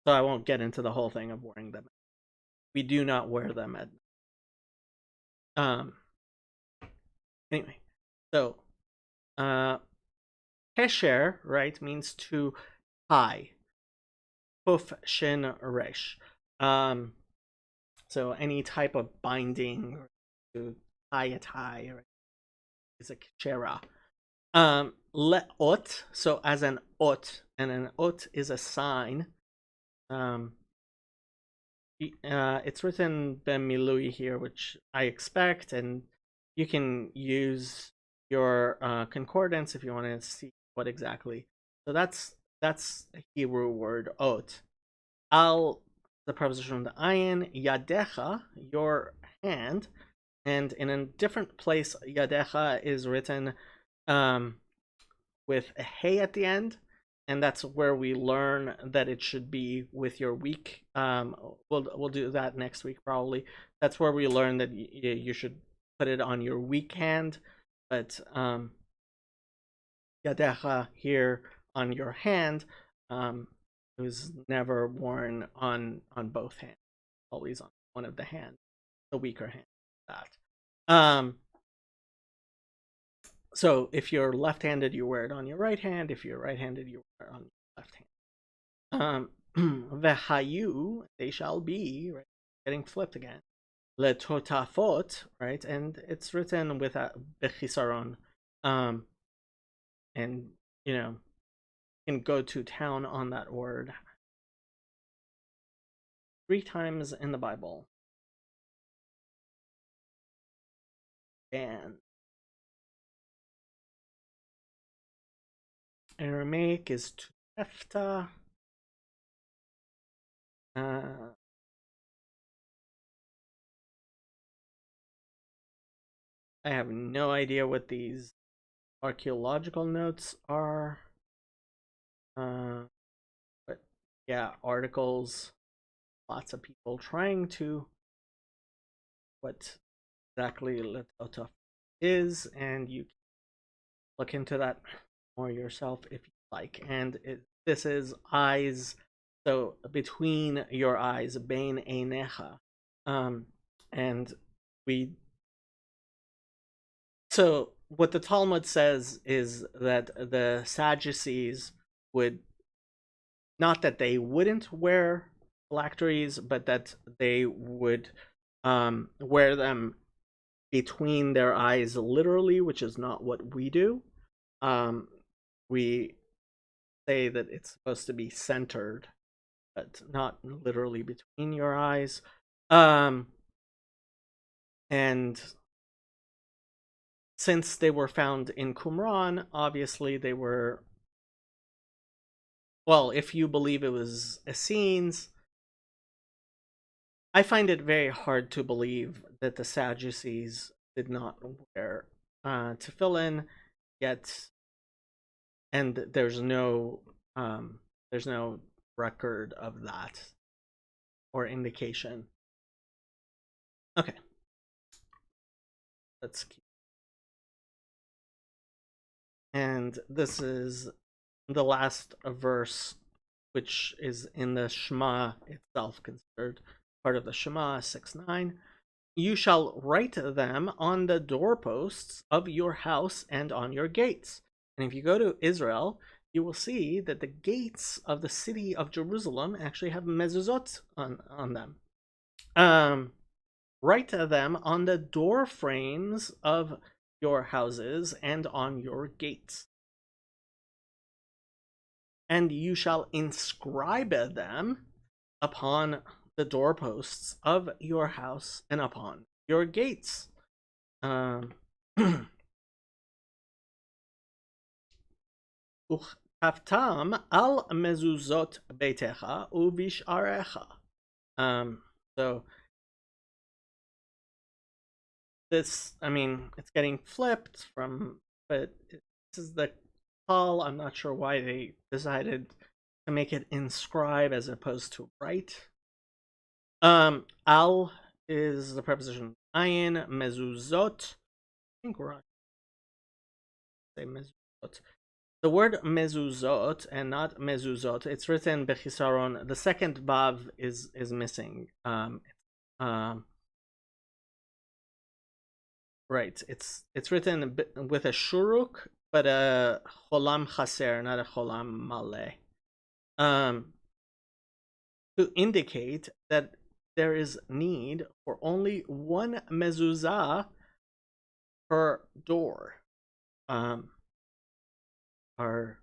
So I won't get into the whole thing of wearing them. We do not wear them at um anyway. So Kesher, right, means to tie. Kuf shin resh. So any type of binding or to tie a tie, right, is a kshera. Leot, so as an ot, and an ot is a sign. It's written ben milui here, which I expect, and you can use your concordance if you want to see what exactly. So that's a Hebrew word ot. Al, the preposition of the ayin, yadecha, your hand, and in a different place, yadecha is written with a hey at the end, and that's where we learn that it should be with your weak. We'll do that next week probably. That's where we learn that you should put it on your weak hand, but yadecha here on your hand it was never worn on both hands, always on one of the hands, the weaker hand. That so if you're left-handed, you wear it on your right hand. If you're right-handed, you wear it on your left hand. Vehayu, they shall be, right? Getting flipped again. Le totafot, right? And it's written with a bechisaron. And you know, you can go to town on that word 3 times in the Bible. And Aramaic is tefta. I have no idea what these archaeological notes are. But yeah, articles, lots of people trying to what exactly Letotaf is, and you can look into that more yourself if you like. And this is eyes, so between your eyes, bein einecha. And we so what the Talmud says is that the Sadducees would, not that they wouldn't wear phylacteries, but that they would wear them between their eyes literally, which is not what we do. We say that it's supposed to be centered, but not literally between your eyes. And since they were found in Qumran, obviously they were, well, if you believe it was Essenes, I find it very hard to believe that the Sadducees did not wear tefillin, yet, and there's no record of that or indication. Okay, let's keep. And this is the last verse, which is in the Shema itself, considered part of the Shema, 6:9. You shall write them on the doorposts of your house and on your gates. And if you go to Israel, you will see that the gates of the city of Jerusalem actually have mezuzot on them. Write them on the door frames of your houses and on your gates. And you shall inscribe them upon the doorposts of your house and upon your gates. Um, וכתבתם על מזוזות ביתך ובשעריך. So this, I mean, it's getting flipped from, but this is the call. I'm not sure why they decided to make it inscribe as opposed to write. Al is the preposition ayin, mezuzot. I think we're on say mezuzot. The word mezuzot and not mezuzot, it's written bechisaron. The second vav is missing. Um, right. It's written with a shuruk, but a cholam chaser, not a cholam maleh. To indicate that there is need for only one mezuzah per door. Or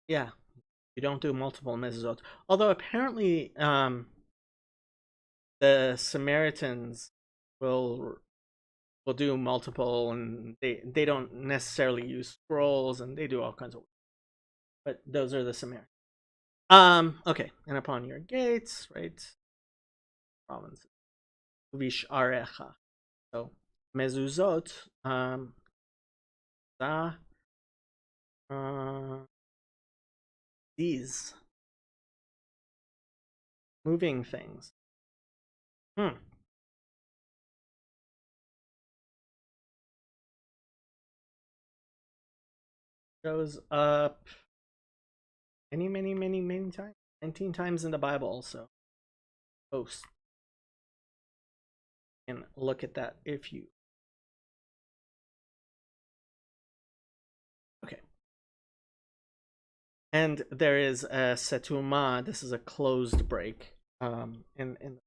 yeah, you don't do multiple mezuzot. Although apparently, the Samaritans will do multiple, and they don't necessarily use scrolls, and they do all kinds of. But those are the Samaritans. Okay, and upon your gates, right? Provinces. Visharecha. So mezuzot. These moving things. Shows up many times. 19 times in the Bible, so post. And look at that if you. Okay. And there is a setuma. This is a closed break. In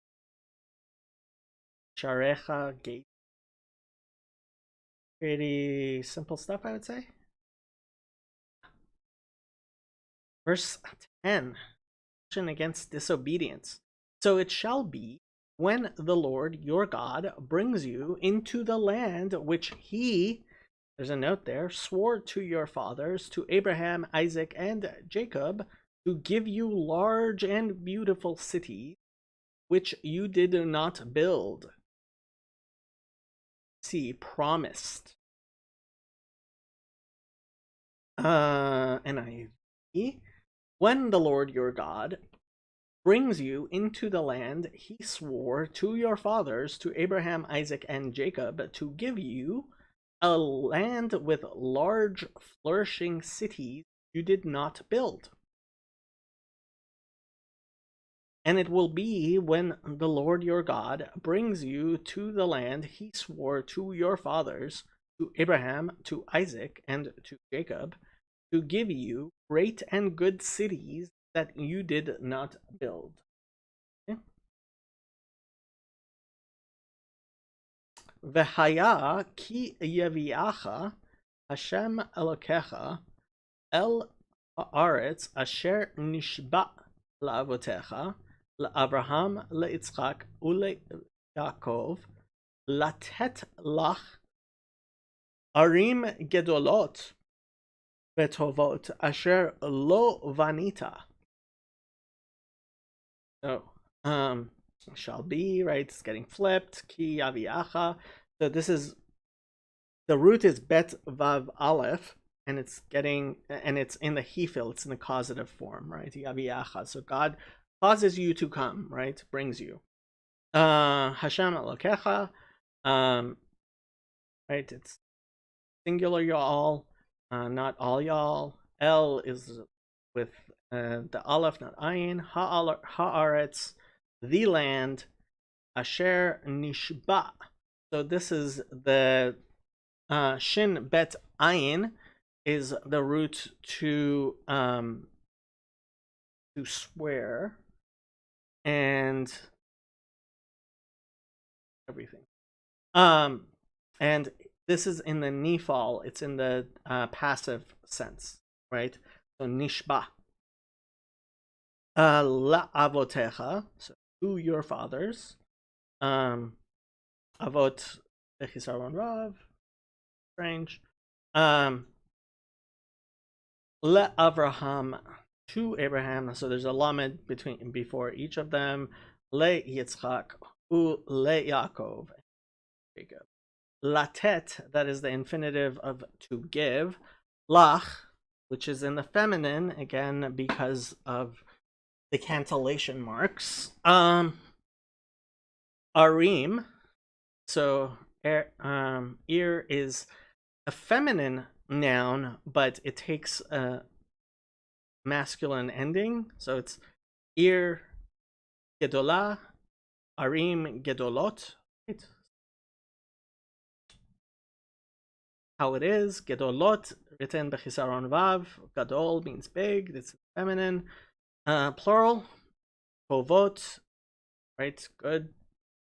sharecha gate. Pretty simple stuff, I would say. Verse 10. Against disobedience. So it shall be when the Lord your God brings you into the land which he, there's a note there, swore to your fathers, to Abraham, Isaac, and Jacob, to give you large and beautiful cities, which you did not build. See, promised. NIV. When the Lord your God brings you into the land he swore to your fathers, to Abraham, Isaac, and Jacob, to give you, a land with large, flourishing cities you did not build. And it will be when the Lord your God brings you to the land he swore to your fathers, to Abraham, to Isaac, and to Jacob, to give you great and good cities that you did not build. Okay? V'haya ki yaviacha Hashem Elokecha el haaretz asher nishba la'avotecha la'Abraham le'itzchak uleYaakov latet lach arim gedolot v'tovot asher lo vanita. So, shall be, right? It's getting flipped. Ki aviacha. So this is, the root is bet vav aleph, and it's in the hefil. It's in the causative form, right? Yaviacha. So God causes you to come, right? Brings you. Hashem Elokecha. Right? It's singular y'all, not all y'all. El is with the aleph, not ayin. Haaretz, the land. Asher nishba. So this is the shin bet ayin is the root to swear and everything. And this is in the nifal. It's in the passive sense, right? So nishba. La avotecha, so to your fathers. Avot bechisaron rav. Strange. Le Avraham, to Abraham. So there's a lamed before each of them. Le Yitzchak u le Yaakov. Jacob. Latet, that is the infinitive of to give. Lach, which is in the feminine, again because of the cantillation marks. Arim, so ear is a feminine noun, but it takes a masculine ending, so it's ir gedolah, arim gedolot. Right? How it is, gedolot, written bechisaron vav, gadol means big, it's feminine. Plural, tovot, right? Good.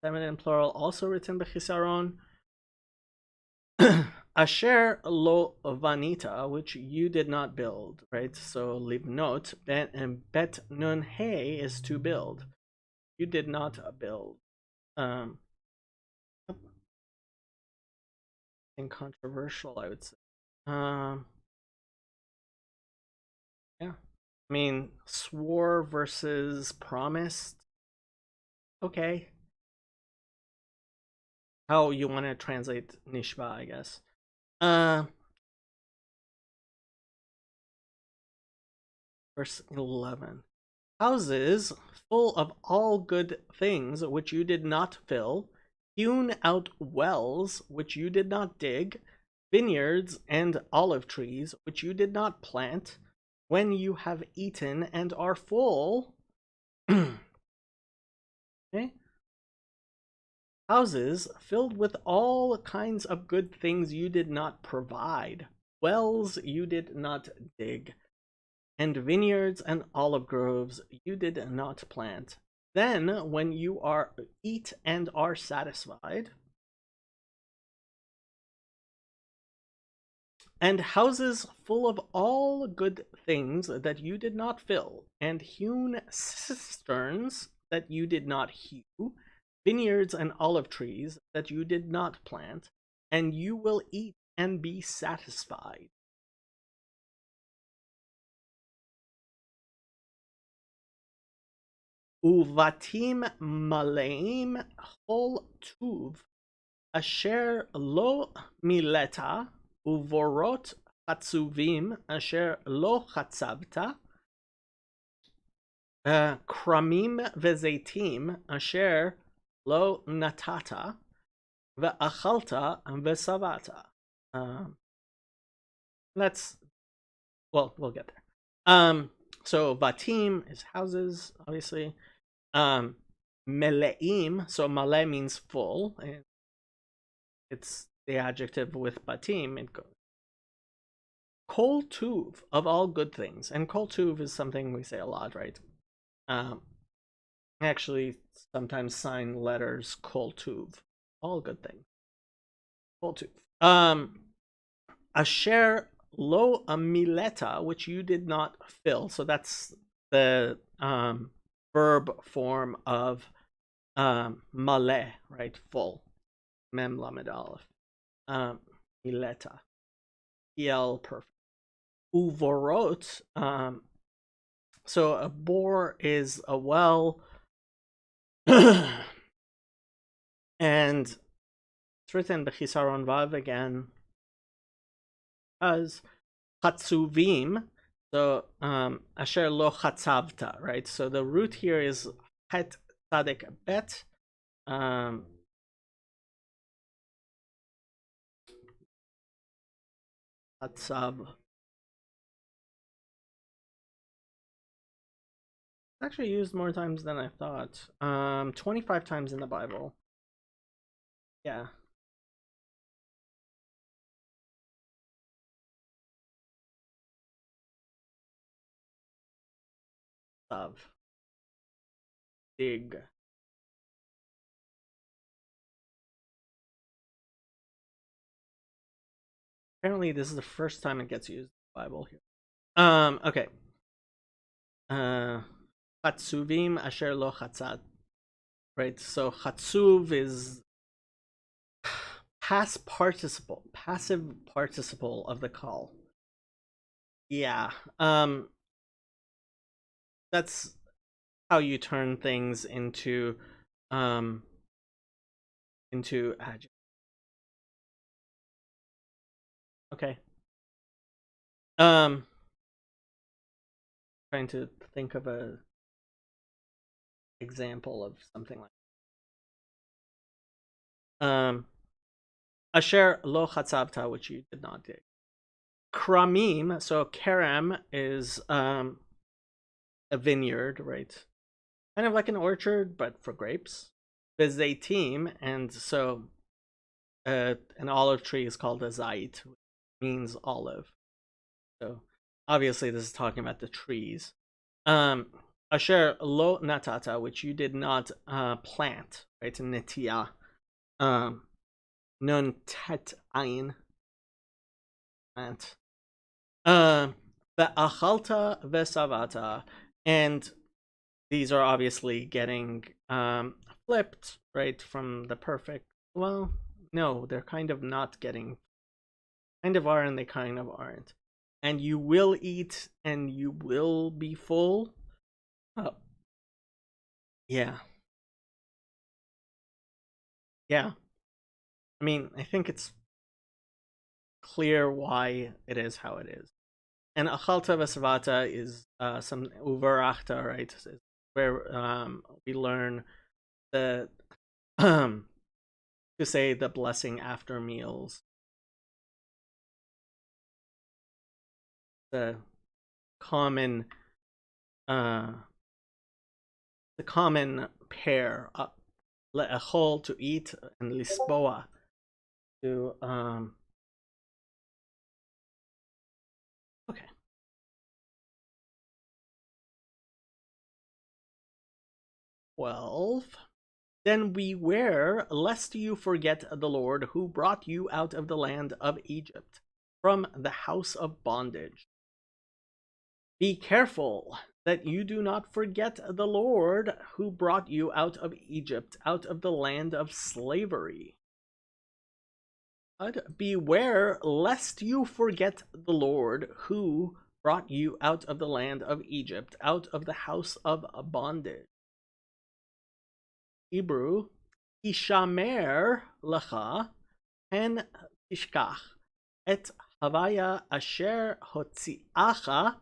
Feminine plural, also written bechisaron. Asher lo vanita, which you did not build, right? So livnot, and bet nun hey is to build. You did not build. Incontroversial, I would say. Yeah. I mean, swore versus promised. Okay. How you want to translate nishba, I guess. Verse 11. Houses full of all good things which you did not fill, hewn out wells which you did not dig, vineyards and olive trees which you did not plant, when you have eaten and are full. Okay? Houses filled with all kinds of good things you did not provide, wells you did not dig, and vineyards and olive groves you did not plant. Then, when you are eat and are satisfied, and houses full of all good things that you did not fill, and hewn cisterns that you did not hew, vineyards and olive trees that you did not plant, and you will eat and be satisfied. Uvatim maleim chol tuv, asher lo mileta, uvorot chatzuvim, asher lo chatzavta, kramim vezeitim, asher lo natata, ve'achalta ve'savata. We'll get there. So vatim is houses, obviously. Meleim, so male means full, and it's the adjective with batim. It goes kol tuv, of all good things, and kol tuv is something we say a lot, right? Actually, sometimes sign letters kol tuv, all good things. Kol tuv. Asher lo amileta, which you did not fill. So that's the verb form of male, right? Full. Mem lamed aleph. Mileta. El perfect. Uvorot. So a bore is a well. And it's written bechisaron vav again. As chatzuvim. So asher lo chatzavta, right? So the root here is het tzadek bet. Chatzav. It's actually used more times than I thought. 25 times in the Bible. Yeah. Tzav. Dig. Apparently, this is the first time it gets used in the Bible here. Okay. Chatzuvim asher lo chatzat. Right, so chatzuv is passive participle of the call. Yeah. That's how you turn things um into adjective. Okay. Um Trying to think of a example of something like asher lo chatzavta, which you did not dig. Kramim, so kerem is a vineyard, right? Kind of like an orchard, but for grapes. Bezeitim, and so an olive tree is called a zait, which means olive. So obviously this is talking about the trees. Asher lo natata, which you did not plant, right? Netia. Nun tet ayin, plant. The achalta vesavata, and these are obviously getting flipped, right, from the perfect. Well, no, they're kind of not getting. Kind of are, and they kind of aren't. And you will eat, and you will be full. Oh, yeah, yeah. I mean, I think it's clear why it is how it is. And achalta vesavata is some uvarachta, right? Where we learn the to say the blessing after meals. The common uh the common pair, le'echol to eat, and lisboa to okay. 12. Then beware lest you forget the Lord who brought you out of the land of Egypt, from the house of bondage. Be careful that you do not forget the Lord who brought you out of Egypt, out of the land of slavery. But beware lest you forget the Lord who brought you out of the land of Egypt, out of the house of bondage. Hebrew, Hishamer lecha hen tishkach et havaya asher hotziacha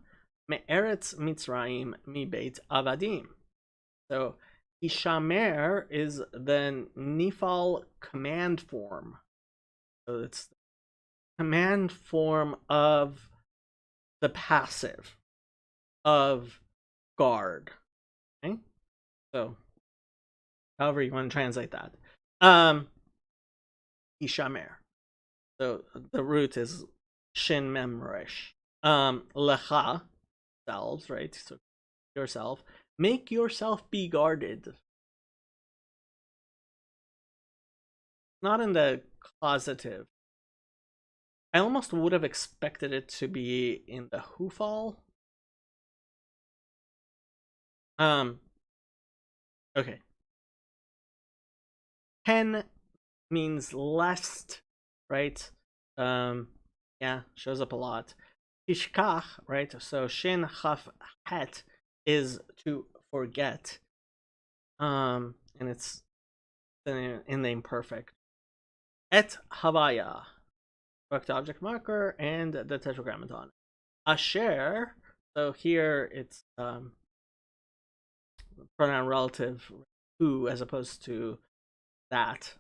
me'eretz Mitzrayim mibeit avadim. So Hishamer is the Nifal command form. So it's the command form of the passive of guard. Okay? So however you want to translate that. Hishamer. So the root is shin mem resh. Lecha, selves, right? So yourself. Make yourself be guarded. Not in the causative. I almost would have expected it to be in the hufal. Okay. Hen means lest, right? Yeah, shows up a lot. Ishkach, right? So shin chaf het is to forget. And it's in the imperfect. Et havaya, correct object marker, and the tetragrammaton. Asher, so here it's pronoun relative who as opposed to that,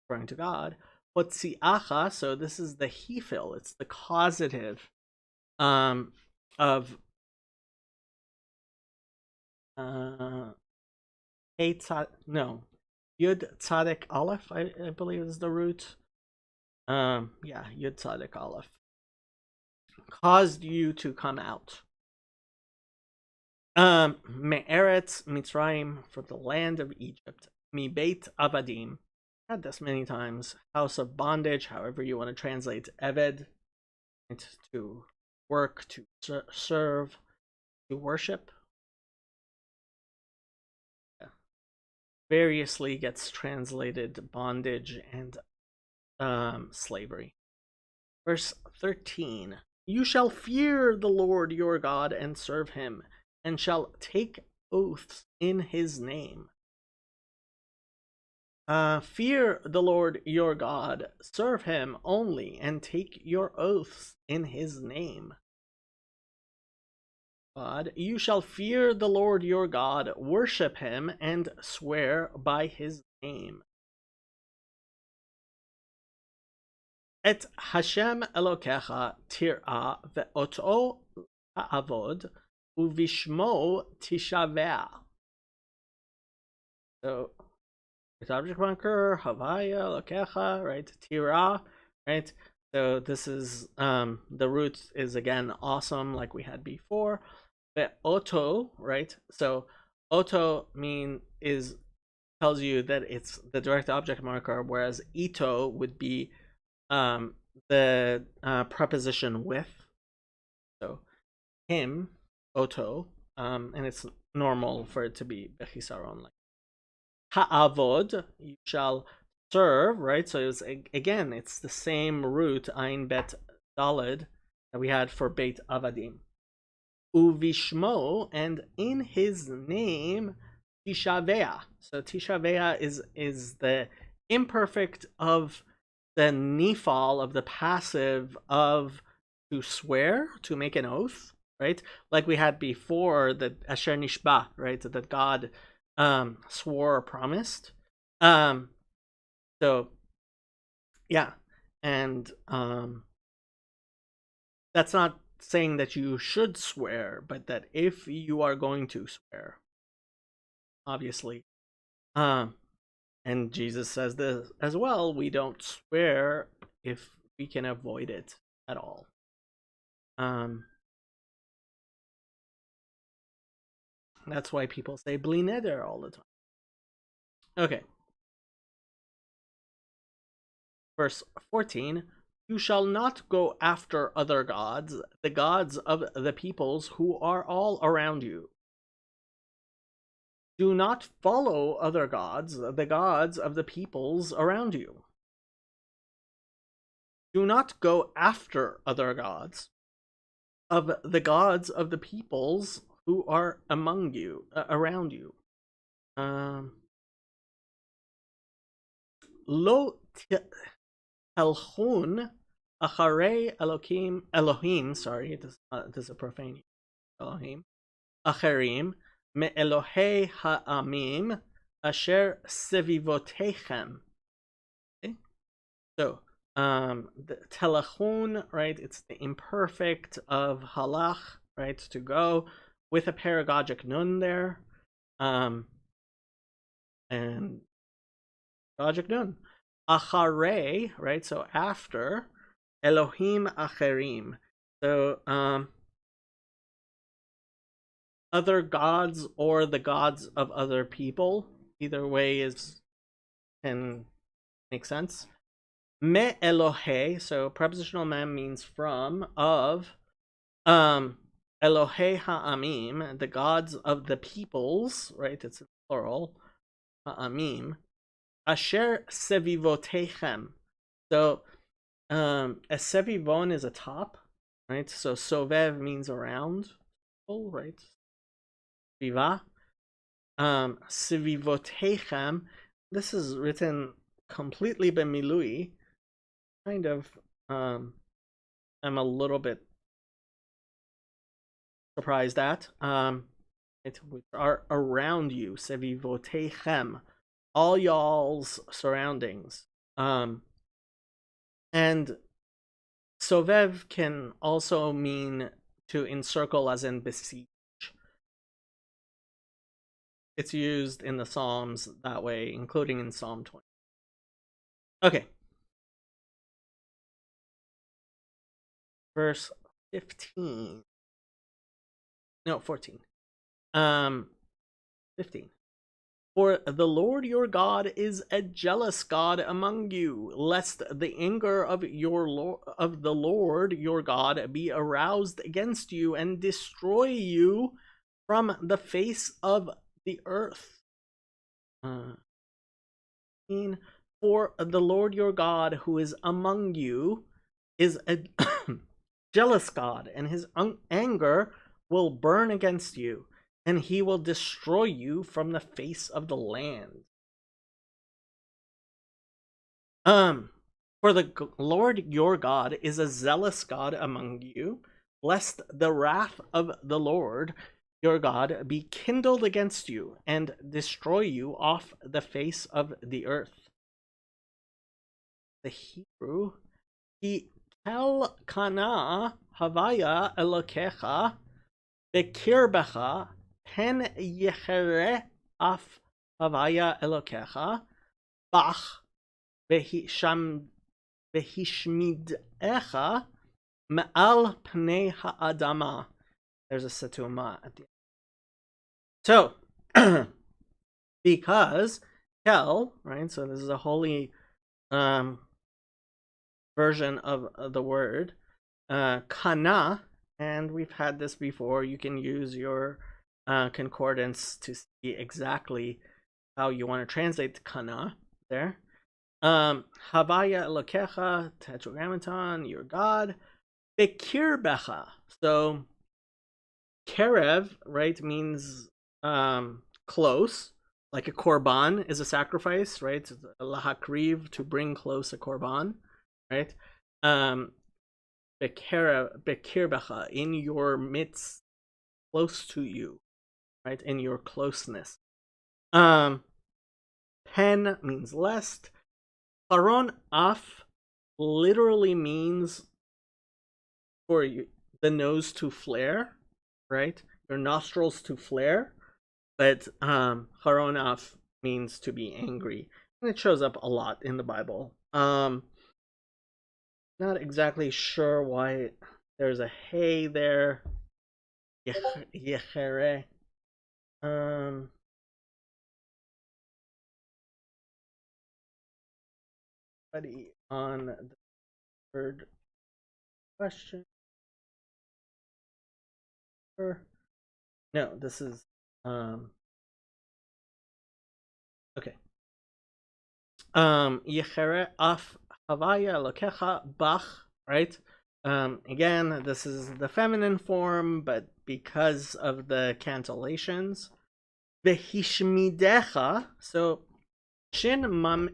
referring to God. Hotziacha, so this is the hefil, it's the causative of no, Yud Tzaddik Aleph, I believe is the root. Yeah, Yud Tzaddik Aleph. Caused you to come out. Me'eretz Mitzrayim, for the land of Egypt. Mi Beit Avadim. Had this many times. House of bondage, however you want to translate Eved. It's to work, to serve, to worship. Yeah. Variously gets translated bondage and slavery. Verse 13. You shall fear the Lord your God and serve him, and shall take oaths in his name. Fear the Lord your God, serve him only, and take your oaths in his name. God, you shall fear the Lord your God, worship him, and swear by his name. Et Hashem Elokecha tir'a ve'oto ha'avod uvishmo tishaveh. So, it's object marker, Havaya, Lokecha, right? Tira, right? So this is the root is again awesome, like we had before. The oto, right? So oto tells you that it's the direct object marker, whereas ito would be the preposition with. So him, oto, and it's normal for it to be bechisaron, like ha'avod, you shall serve, right? So it's again, it's the same root ayin bet dalid that we had for beit avadim. Uvishmo, and in his name tishaveh. So tishaveh is the imperfect of the nifal, of the passive of to swear, to make an oath, right? Like we had before, that asher nishba, right? That God swore or promised. So yeah, and that's not saying that you should swear, but that if you are going to swear, obviously, and Jesus says this as well, we don't swear if we can avoid it at all. That's why people say bli neder all the time. Okay. Verse 14. You shall not go after other gods, the gods of the peoples who are all around you. Do not follow other gods, the gods of the peoples around you. Do not go after other gods of the gods of the peoples who are among you, around you. Lo telchun acharei Elohim. Sorry, this is a profane Elohim. Acherim me Elohei ha'amim asher sevivotechem. Okay? So, the telachun, right? It's the imperfect of halach, right? To go with a paragogic nun there, and paragogic nun. Acharei, right? So after Elohim acherim. So, other gods or the gods of other people. Either way can make sense. Me Elohe, so prepositional mem means from, of, Elohe ha'amim, the gods of the peoples, right? It's plural, ha'amim, asher sevivotechem. So, a sevivon is a top, right? So sovev means around, right? Viva. Sevivotechem. This is written completely b'milui. Kind of, I'm a little bit surprised at. It are around you, sevivotechem, all y'all's surroundings. And sovev can also mean to encircle, as in besiege. It's used in the Psalms that way, including in Psalm 20. Okay. Verse 15. No, 14. 15. For the Lord your God is a jealous God among you, lest the anger of the Lord your God be aroused against you and destroy you from the face of the earth. For the Lord your God who is among you is a jealous God, and his anger will burn against you, and he will destroy you from the face of the land. For the Lord your God is a zealous God among you, lest the wrath of the Lord your God be kindled against you and destroy you off the face of the earth. The Hebrew, Ki kel kana havaya elokecha bekirbecha pen yechere af havaya elokecha bach behisham behishmidecha me'al pnei ha'adama. There's a setuma at the end. So, because kel, right? So this is a holy version of the word kana, and we've had this before. You can use your concordance to see exactly how you want to translate kana there. Havaya Elokecha, Tetragrammaton, your God. Bekirbecha. So Kerev, right, means close. Like a korban is a sacrifice, right? Lahakriv, to bring close a korban, right? Bekirbecha, in your midst, close to you, right? In your closeness. Pen means lest. Haron af literally means for you, the nose to flare, right? Your nostrils to flare. But haron af means to be angry. And it shows up a lot in the Bible. Not exactly sure why there's a hey there. Yechere. Buddy on the third question. No, this is okay. Yechere af havaya lokecha bach, right? Again, this is the feminine form, but because of the cancellations, behishmidecha. So shin mem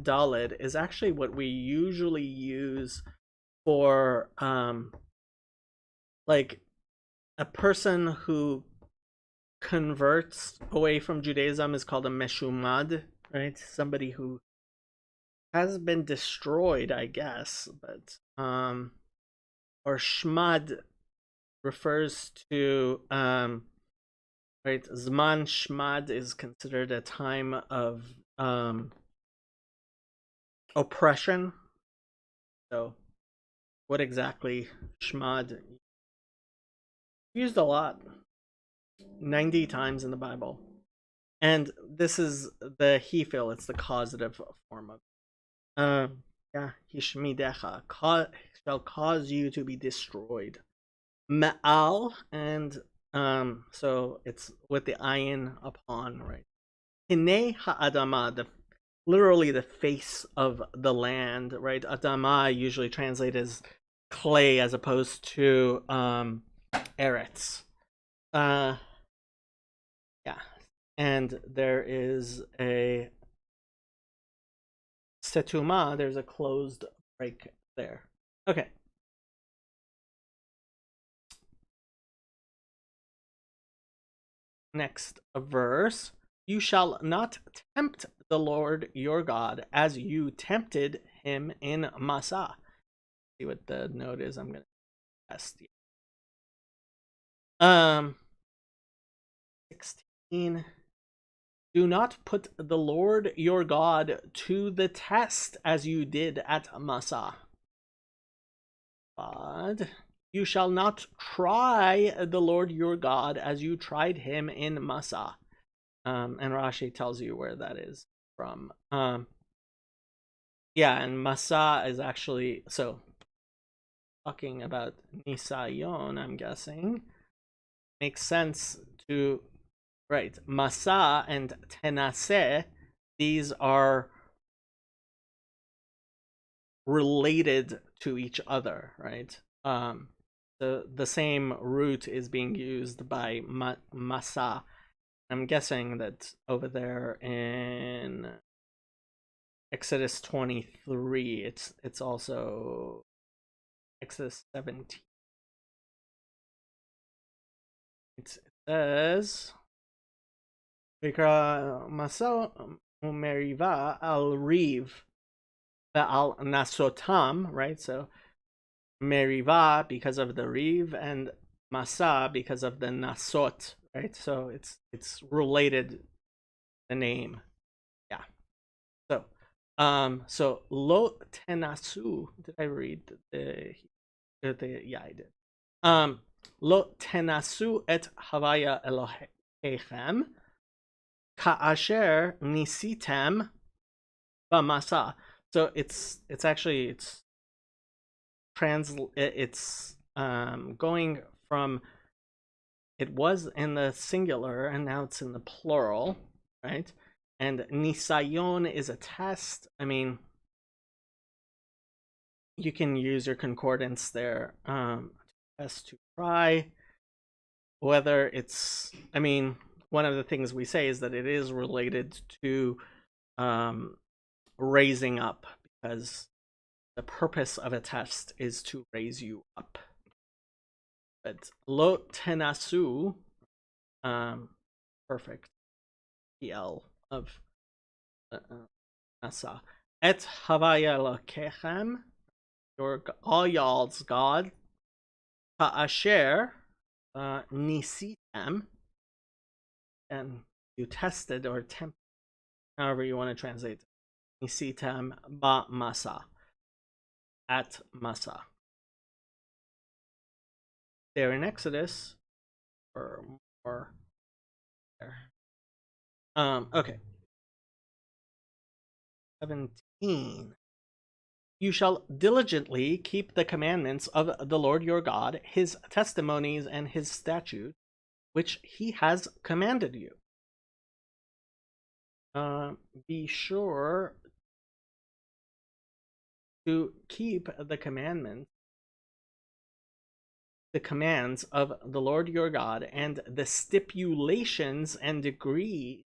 dalid is actually what we usually use for like a person who converts away from Judaism is called a meshumad, right? Somebody who has been destroyed, I guess, but or shmad refers to right, zman shmad is considered a time of oppression. So what exactly shmad used a lot, 90 times in the Bible. And this is the hefil, it's the causative form of yeah, hishmidecha, shall cause you to be destroyed. Ma'al, and so it's with the ayin upon, right? Hine ha'adama, literally the face of the land, right? Adama usually translated as clay as opposed to eretz. Yeah, and there is a setuma, there's a closed break there. Okay. Next verse. You shall not tempt the Lord your God as you tempted him in Massa. See what the note is. I'm gonna test. 16. Do not put the Lord your God to the test as you did at Massa. But you shall not try the Lord your God as you tried him in Massa. And Rashi tells you where that is from. Yeah, and Massa is actually, so talking about Nisayon, I'm guessing, makes sense to, right, Massa and Tenaseh, these are related to each other, right? The same root is being used by masa. I'm guessing that over there in Exodus 23, it's also Exodus 17. It says, "V'kra masa umeriva al riv al nasotam," right? So meriva because of the riv and masa because of the nasot, right? So it's related, the name. Yeah. So lo tenasu. Did I read the yeah, I did. Lo tenasu et havaya Elohechem ka'asher nisitem b'masa. So it's actually going from, it was in the singular and now it's in the plural, right? And nisayon is a test. I mean, you can use your concordance there, test, to try. Whether it's, I mean, one of the things we say is that it is related to raising up, because the purpose of a test is to raise you up. But lo tenasu, perfect PL of nasa, et havaya lokechem, your all y'all's God, ha'asher nisitem, and you tested or tempted, however you want to translate it. Nisitem ba masa, at masa. There in Exodus, or more there. Okay. 17. You shall diligently keep the commandments of the Lord your God, his testimonies and his statutes, which he has commanded you. Be sure to keep the commandments, the commands of the Lord your God, and the stipulations and decrees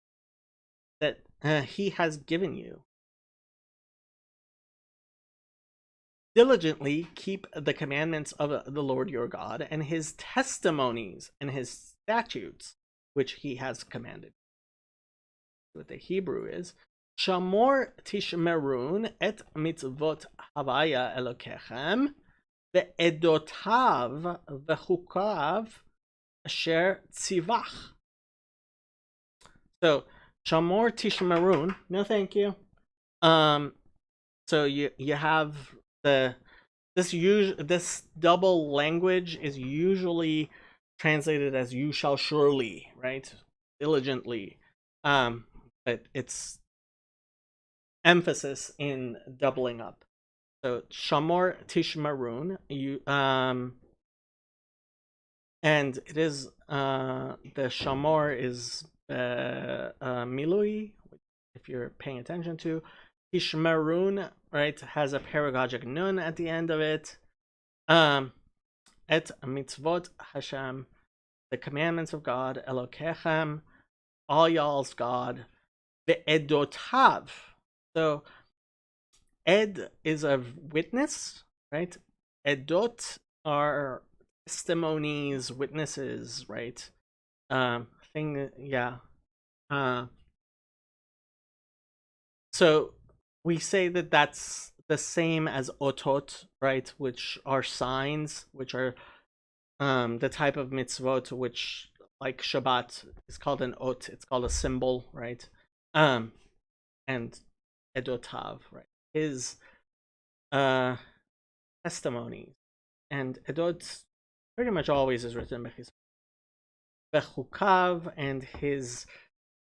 that he has given you. Diligently keep the commandments of the Lord your God, and his testimonies and his statutes, which he has commanded. What the Hebrew is, Shamor tishmerun et mitzvot havaya Elokechem ve'edotav vechukav asher tzivach. So Shamor tishmerun, no thank you. So you have this double language is usually translated as "you shall surely," right? Diligently. But it's emphasis in doubling up. So Shamor Tishmarun, you and it is the Shamor is Milui, if you're paying attention to. Tishmarun, right, has a paragogic nun at the end of it. Et mitzvot Hashem, the commandments of God, Elokechem, all y'all's God, the edotav. So ed is a witness, right? Edot are testimonies, witnesses, right? So we say that that's the same as otot, right? Which are signs, which are the type of mitzvot, which, like Shabbat, is called an ot. It's called a symbol, right? And edotav, right? His testimonies, and edot pretty much always is written bechukav, and his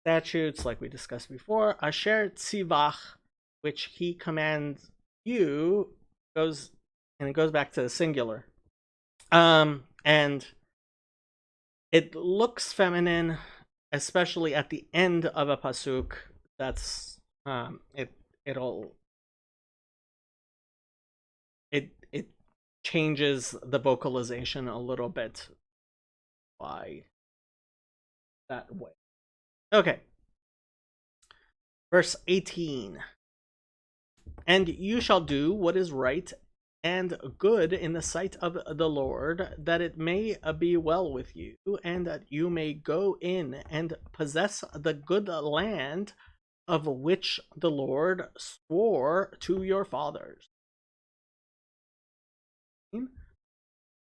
statutes, like we discussed before, asher tzivach, which he commands you, goes back to the singular. And it looks feminine, especially at the end of a pasuk. That's it'll it changes the vocalization a little bit by that way. Okay. Verse 18. And you shall do what is right and good in the sight of the Lord, that it may be well with you, and that you may go in and possess the good land of which the Lord swore to your fathers.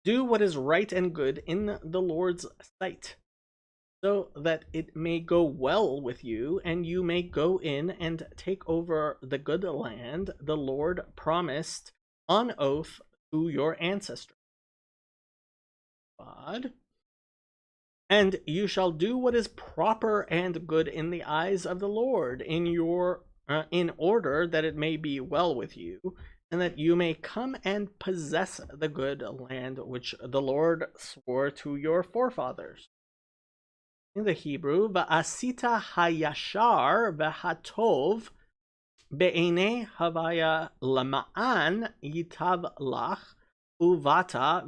Do what is right and good in the Lord's sight, so that it may go well with you, and you may go in and take over the good land the Lord promised on oath to your ancestors. God. And you shall do what is proper and good in the eyes of the Lord, in order that it may be well with you, and that you may come and possess the good land which the Lord swore to your forefathers. In the Hebrew, Va'asita hayashar v'hatov be'enei havaya lama'an yitav lach uvata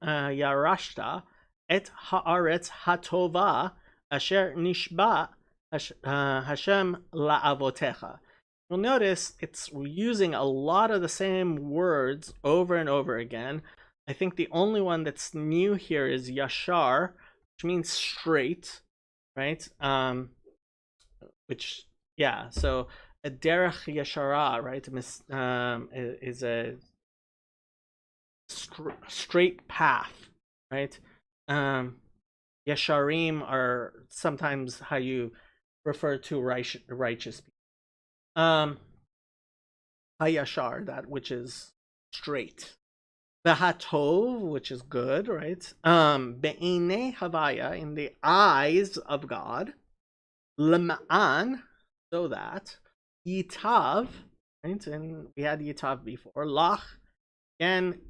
v'yarashta et haaretz hatova asher nishba Hashem la'avotecha. You'll notice it's using a lot of the same words over and over again. I think the only one that's new here is yashar, which means straight, right? Which, yeah, so a derech yashara, right, is a straight path, right? Yasharim are sometimes how you refer to righteous people. Hayashar, that which is straight. Behatov, which is good, right? Be'ine havaya, in the eyes of God. Lema'an, so that. Yitav, right? And we had Yitav before. Lach, again,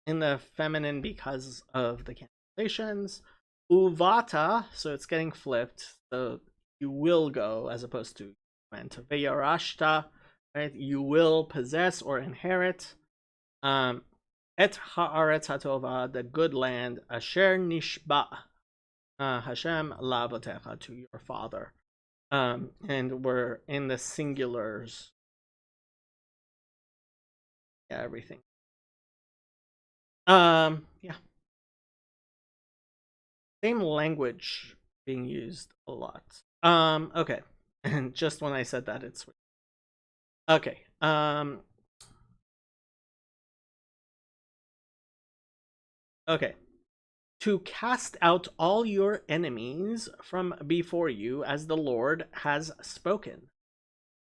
in the feminine because of the cancellations. Uvata, so it's getting flipped. So you will go as opposed to went. Veyarashta, right? You will possess or inherit. Et haaretz hatova, the good land, asher nishba Hashem la'avotecha, to your father. And we're in the singulars. Yeah, everything. Yeah. Same language being used a lot. Okay. And just when I said that, it's okay. Okay. To cast out all your enemies from before you, as the Lord has spoken.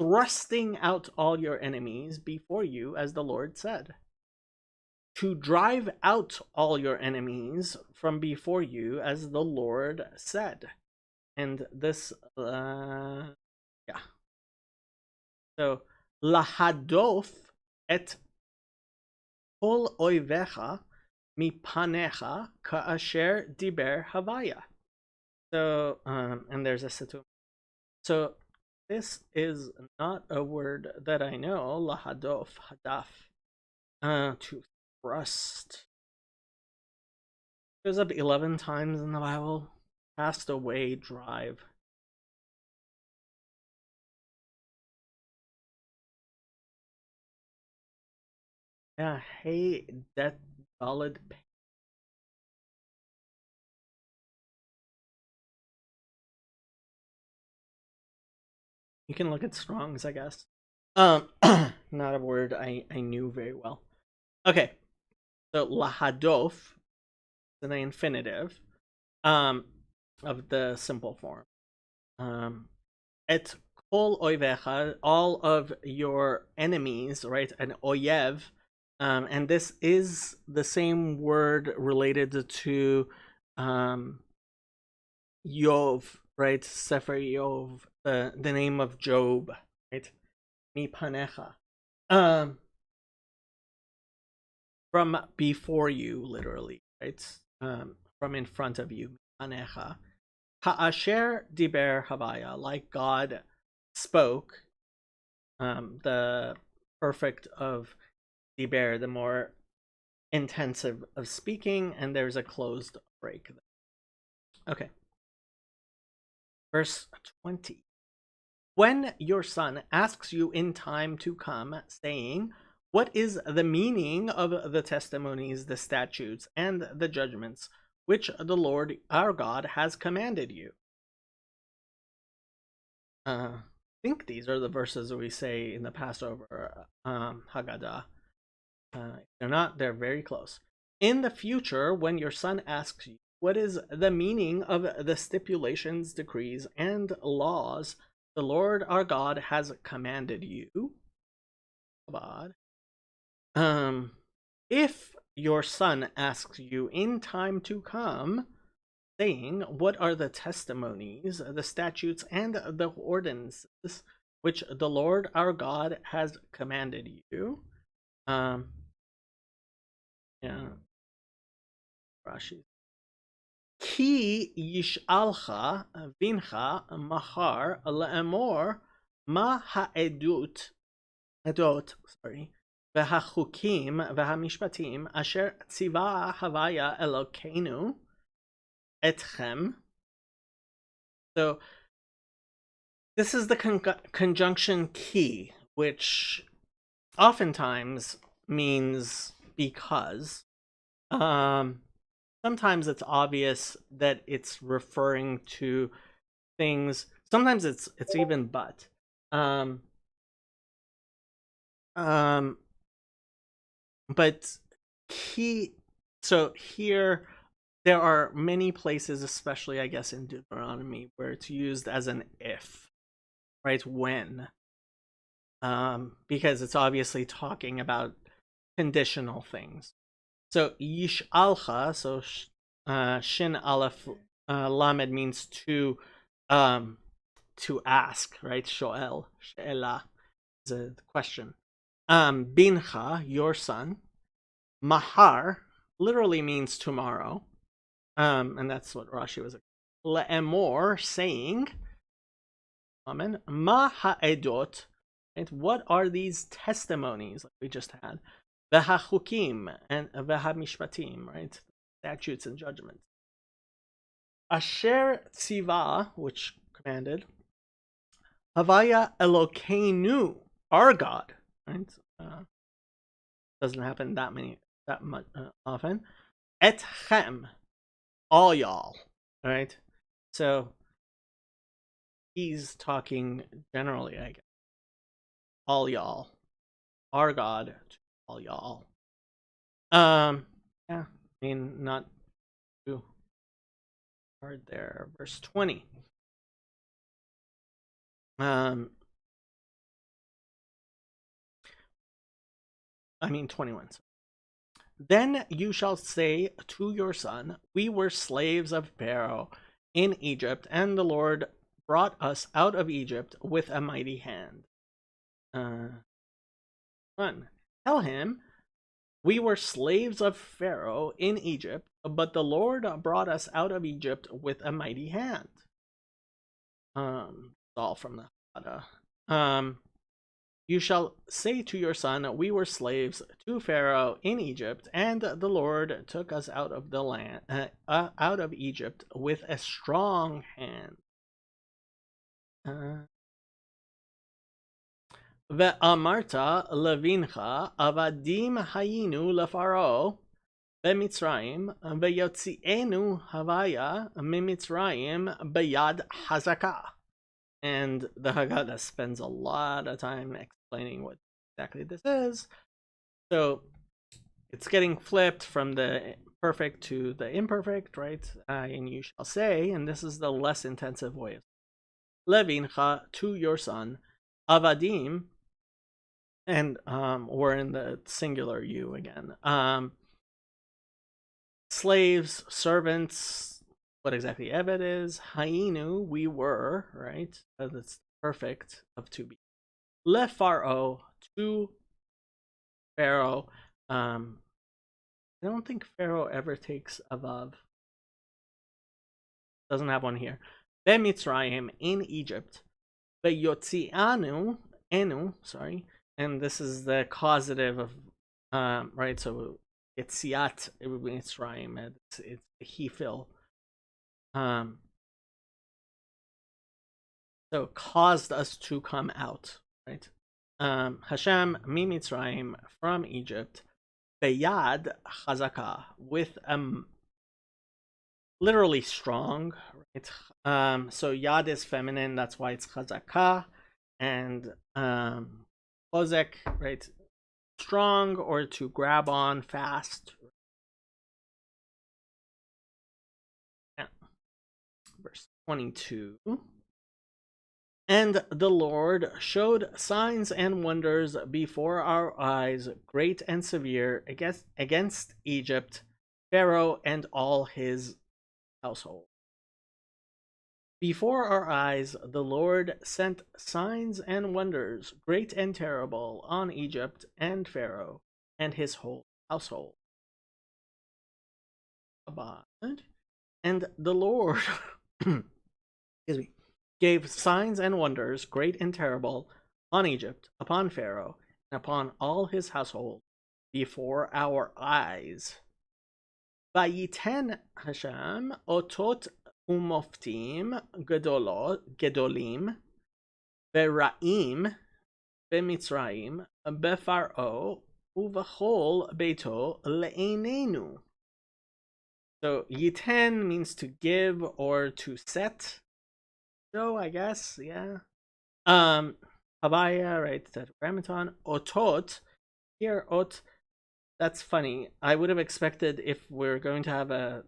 Thrusting out all your enemies before you, as the Lord said. To drive out all your enemies from before you, as the Lord said. And this, yeah. So, lahadof et kol oivecha mipanecha ka'asher diber havaya. So, and there's a situ. So, this is not a word that I know. Lahadof, hadaf, to thrust. It goes up 11 times in the Bible. Cast away, drive. Yeah, hey, that solid. You can look at Strong's, I guess. Not a word I knew very well. Okay, so lahadof, the infinitive, of the simple form. Et kol oivecha, all of your enemies, right? An oyev, and this is the same word related to Yov, right? Sefer Yov, the name of Job, right? Mi panecha. From before you, literally, right? From in front of you, panecha. Ha'asher diber havaya, like God spoke, the perfect of diber, the more intensive of speaking, and there's a closed break. Okay. Verse 20. When your son asks you in time to come, saying, what is the meaning of the testimonies, the statutes, and the judgments which the Lord our God has commanded you? I think these are the verses we say in the Passover Haggadah. If they're not, they're very close. In the future, when your son asks you, what is the meaning of the stipulations, decrees, and laws the Lord our God has commanded you? If your son asks you in time to come, saying, what are the testimonies, the statutes, and the ordinances which the Lord our God has commanded you? Yeah. Rashi. Ki yishalcha vincha mahar le'emor ma ha'edut sorry, והחוקים והמשפטים אשר ציווה הוויה אלוקינו אתכם. So this is the conjunction ki, which oftentimes means because. Sometimes it's obvious that it's referring to things. Sometimes it's even but. But so here there are many places, especially I guess in Deuteronomy, where it's used as an if, right? When. Because it's obviously talking about conditional things. So yishalcha, so shin aleph lamed means to ask, right? Shoel, she'ela is a question. Bincha, your son. Mahar literally means tomorrow. And that's what Rashi was. Le'emor, saying. Amen. Ma ha'edot, right? What are these testimonies like we just had? V'hachukim and v'hamishpatim, right? Statutes and judgments. Asher tziva, which commanded. Havaya Elokeinu, our God, right? Doesn't happen that much often. Etchem, all y'all, right? So he's talking generally, I guess. All y'all, our God, all y'all. Yeah, I mean, not too hard there. Verse 20. I mean 21. Then you shall say to your son, we were slaves of Pharaoh in Egypt, and the Lord brought us out of Egypt with a mighty hand. Tell him, we were slaves of Pharaoh in Egypt, but the Lord brought us out of Egypt with a mighty hand. All from the Hada. You shall say to your son, we were slaves to Pharaoh in Egypt, and the Lord took us out of the land, out of Egypt with a strong hand. Ve'amarta levincha avadim hayinu lefaro b'Mitzrayim ve'yotzienu havaya mimitzrayim beyad hazakah. And the Haggadah spends a lot of time explaining what exactly this is. So it's getting flipped from the perfect to the imperfect, right? And you shall say, and this is the less intensive way of levincha, to your son, avadim, and we're in the singular you again. Slaves, servants, what exactly Eved is. Hayinu, we were, right? That's perfect of to be. Le Pharaoh, to Pharaoh. I don't think Pharaoh ever takes avav. Doesn't have one here. Be Mitzrayim, in Egypt. Be Yotzianu, sorry. And this is the causative of right? So it's Yat Mitzrayim. It's Hefil. So caused us to come out, right? Hashem Mitzrayim, from Egypt, Beyad Chazaka, with literally strong, right? So Yad is feminine, that's why it's Chazaka, and Chozek, right? Strong, or to grab on, fast. Yeah. Verse 22. And the Lord showed signs and wonders before our eyes, great and severe, against Egypt, Pharaoh and all his household. Before our eyes, the Lord sent signs and wonders, great and terrible, on Egypt and Pharaoh and his whole household. And the Lord, excuse me, gave signs and wonders, great and terrible, on Egypt, upon Pharaoh, and upon all his household, before our eyes. Vayiten Hashem otot umoftim gedolim vera'im b'Mitzrayim b'Faro uv'chol beito le'einenu. So yiten means to give or to set. So I guess, yeah. Havaya, right? Tetragrammaton. Otot. Here, ot. That's funny. I would have expected, if we're going to have a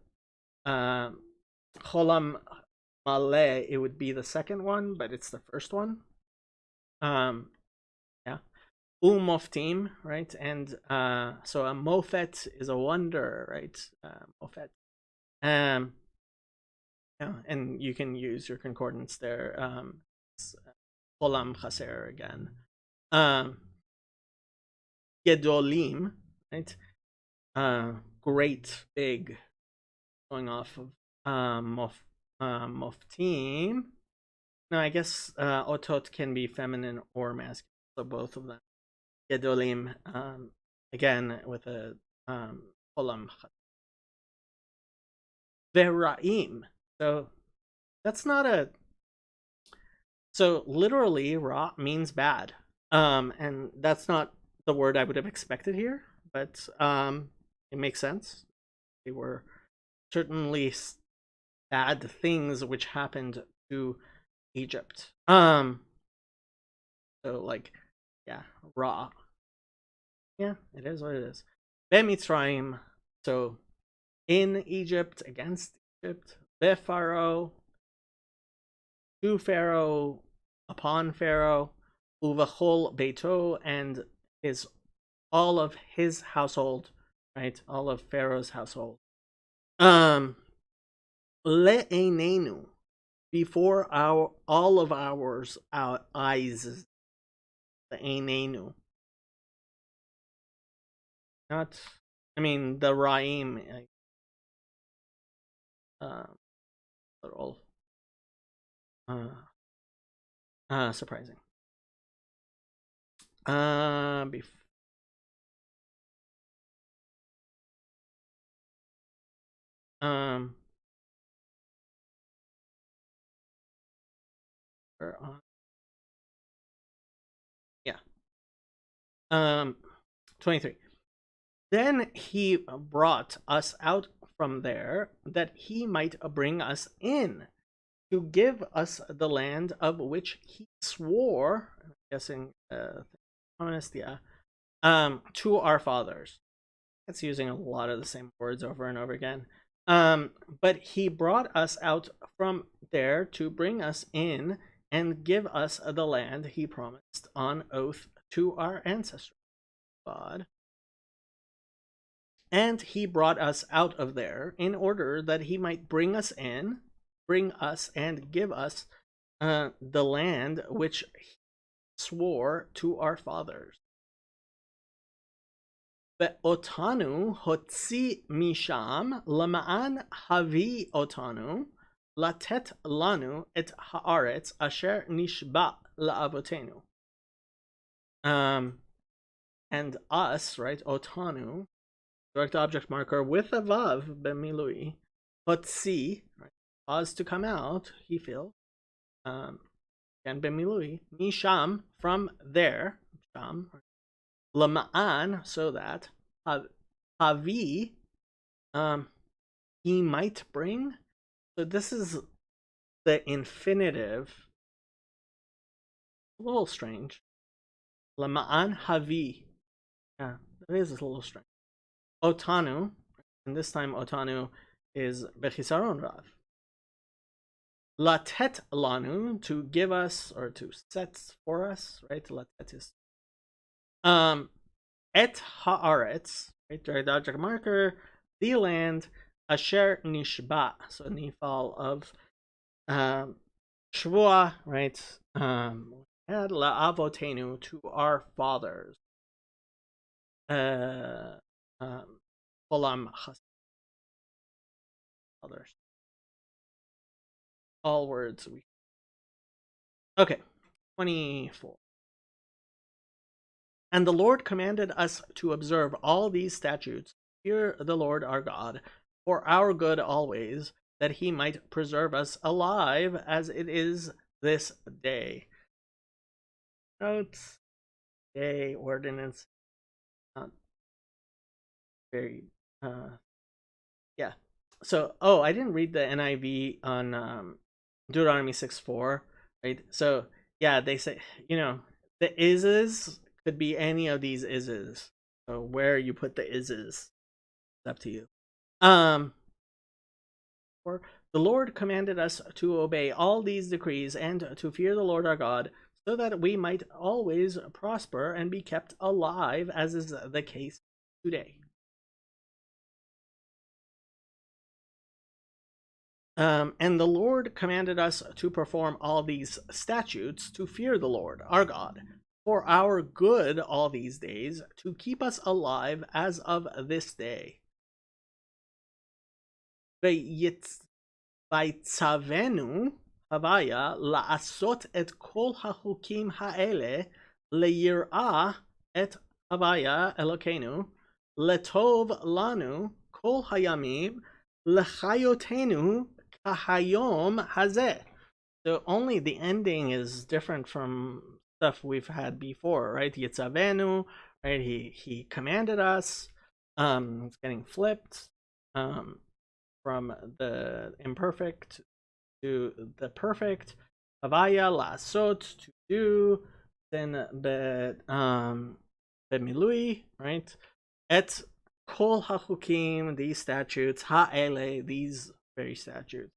cholam maleh, it would be the second one, but it's the first one. Yeah. Umoftim, right? And so a mofet is a wonder, right? Mofet. Yeah, and you can use your concordance there. Cholam chaser again. Gedolim, right? Great, big, going off of moftim. No, I guess otot can be feminine or masculine, so both of them. Gedolim, again with a cholam. Vera'im. So that's not a. So literally, ra means bad, and that's not the word I would have expected here, but it makes sense. They were certainly bad things which happened to Egypt. So like, yeah, ra. Yeah, it is what it is. Mitzrayim. So in Egypt, against Egypt, Pharaoh, to Pharaoh, upon Pharaoh, uvachol beito, and his all of his household, right? All of Pharaoh's household. Le'einenu, before all of our eyes. Le'einenu. Not, I mean, the Ra'im, little surprising. Yeah. 23. Then he brought us out from there, that he might bring us in, to give us the land of which he swore, I'm guessing, to our fathers. It's using a lot of the same words over and over again. But he brought us out from there to bring us in and give us the land he promised on oath to our ancestors. God. And he brought us out of there in order that he might bring us and give us the land which he swore to our fathers. Ve'otanu hotzi misham lama'an havi otanu latet lanu et haaretz asher nishba la'avotenu. and us, right? Otanu, direct object marker with a vav bemilui. Hotzi, right? Cause to come out. He feel. And bemilui. Misham, from there. Sham. Lama'an, so that. Havi, he might bring. So this is the infinitive. A little strange. Lama'an havi. Yeah, that is a little strange. Otanu, and this time Otanu is bechisaron rav. Latet lanu, to give us or to set for us, right? Latet is et haaretz, right? Direct object marker, the land, asher nishba, so nifal of shvua, right? La'avotenu, to our fathers. Kolam others. All words we. Okay, 24. And the Lord commanded us to observe all these statutes, fear the Lord our God, for our good always, that he might preserve us alive as it is this day. Notes, day, ordinance, not very, yeah. So, I didn't read the NIV on Deuteronomy 6:4, right? So, yeah, they say, the ises could be any of these ises. So, where you put the ises, it's up to you. For the Lord commanded us to obey all these decrees and to fear the Lord our God, so that we might always prosper and be kept alive, as is the case today. And the Lord commanded us to perform all these statutes, to fear the Lord our God, for our good all these days, to keep us alive as of this day. ויצוונו הוויה לעשות את כל החוקים האלה ליראה את הוויה אלוקינו, לטוב לנו כל הימים, לחיותנו כהיום הזה. So only the ending is different from stuff we've had before, right? Yitzavenu, right? He commanded us. It's getting flipped. From the imperfect to the perfect. Havaya lasot, to do. Then bemilui, right? Et kol hachukim, these statutes. Ha'ele, these very statutes.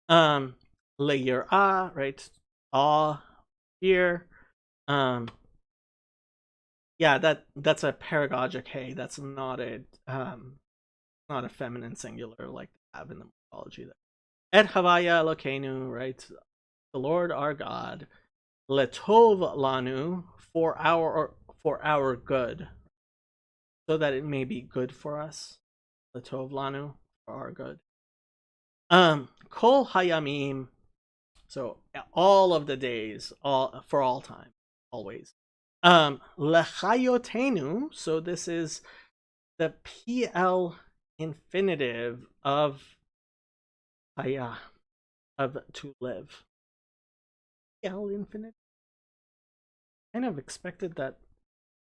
Le'yirah, right? Awe, fear. Yeah, that's a paragogic hey. That's not a feminine singular like they have in the mythology there. Et havaya Elokeinu, right? The Lord our God. Letov lanu, for our good, so that it may be good for us. Letov lanu, for our good. Kol hayamim, so all of the days, all for all time, always. Lechayotenu, so this is the PL infinitive of haya, of to live. PL infinitive. Kind of expected that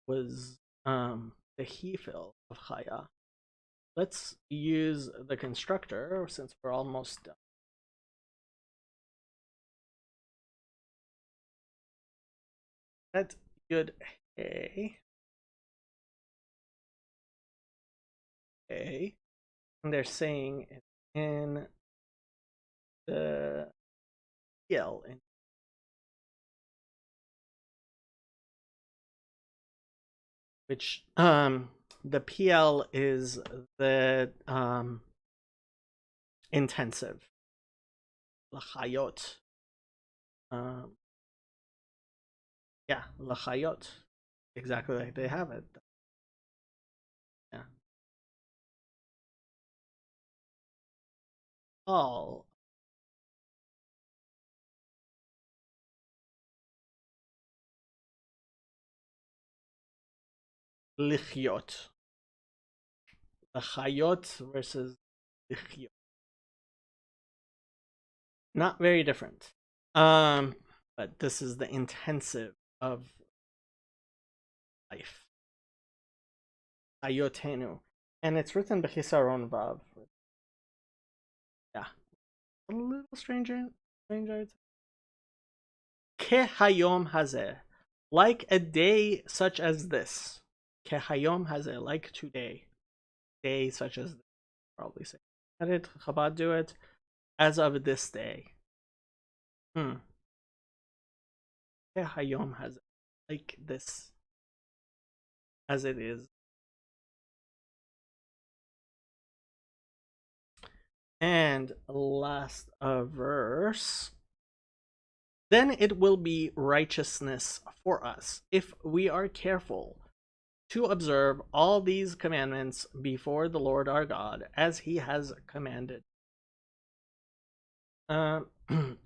was the he-fill of haya. Let's use the constructor since we're almost done. That good hey. Okay. And they're saying in the PL in which the PL is the intensive. Lachayot. Yeah, lachayot. Exactly like they have it. Yeah. All. lichyot. The chayot versus lichyot. Not very different. But this is the intensive of life. Chayotenu. And it's written b'chisaron vav. Yeah. A little stranger. Kehayom hazeh. Like a day such as this. Kehayom hazeh. Like today. Day such as this. Probably say. Edit, Chabad do it. As of this day. Kehayom hazeh. Like this. As it is. And last verse. Then it will be righteousness for us if we are careful to observe all these commandments before the Lord our God, as he has commanded. And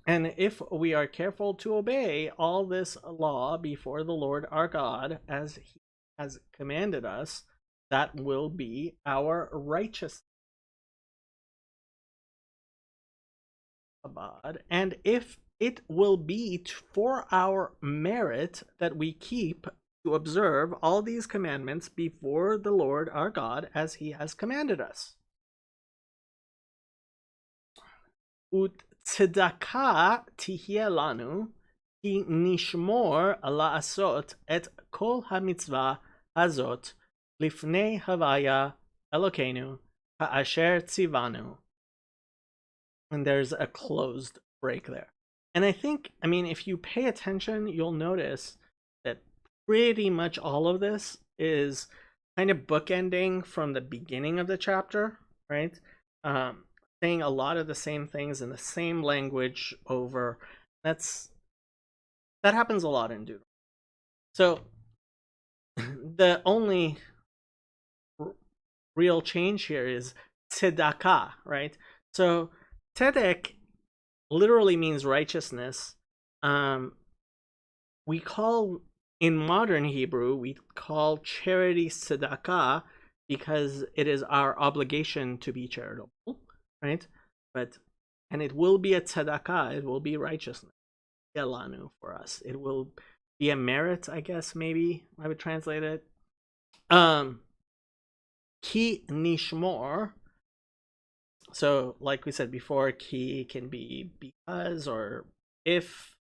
if we are careful to obey all this law before the Lord our God, as he has commanded us, that will be our righteousness. And if it will be for our merit that we keep to observe all these commandments before the Lord our God, as he has commanded us. Ut tzedakah tihye lanu, ki nishmor la'asot et kol hamitzvah hazot lifnei havaya Elokeinu ha'asher tzivanu. And there's a closed break there. And I think, if you pay attention, you'll notice that pretty much all of this is kind of bookending from the beginning of the chapter, right? Saying a lot of the same things in the same language over. That happens a lot in Deuteronomy. So the only real change here is tzedakah, right? So tzedek literally means righteousness. We call, in modern Hebrew, we call charity tzedakah because it is our obligation to be charitable, right? And it will be a tzedakah, it will be righteousness, elanu, for us. It will be a merit, I guess, maybe I would translate it. Ki nishmor. So, like we said before, ki can be because or if.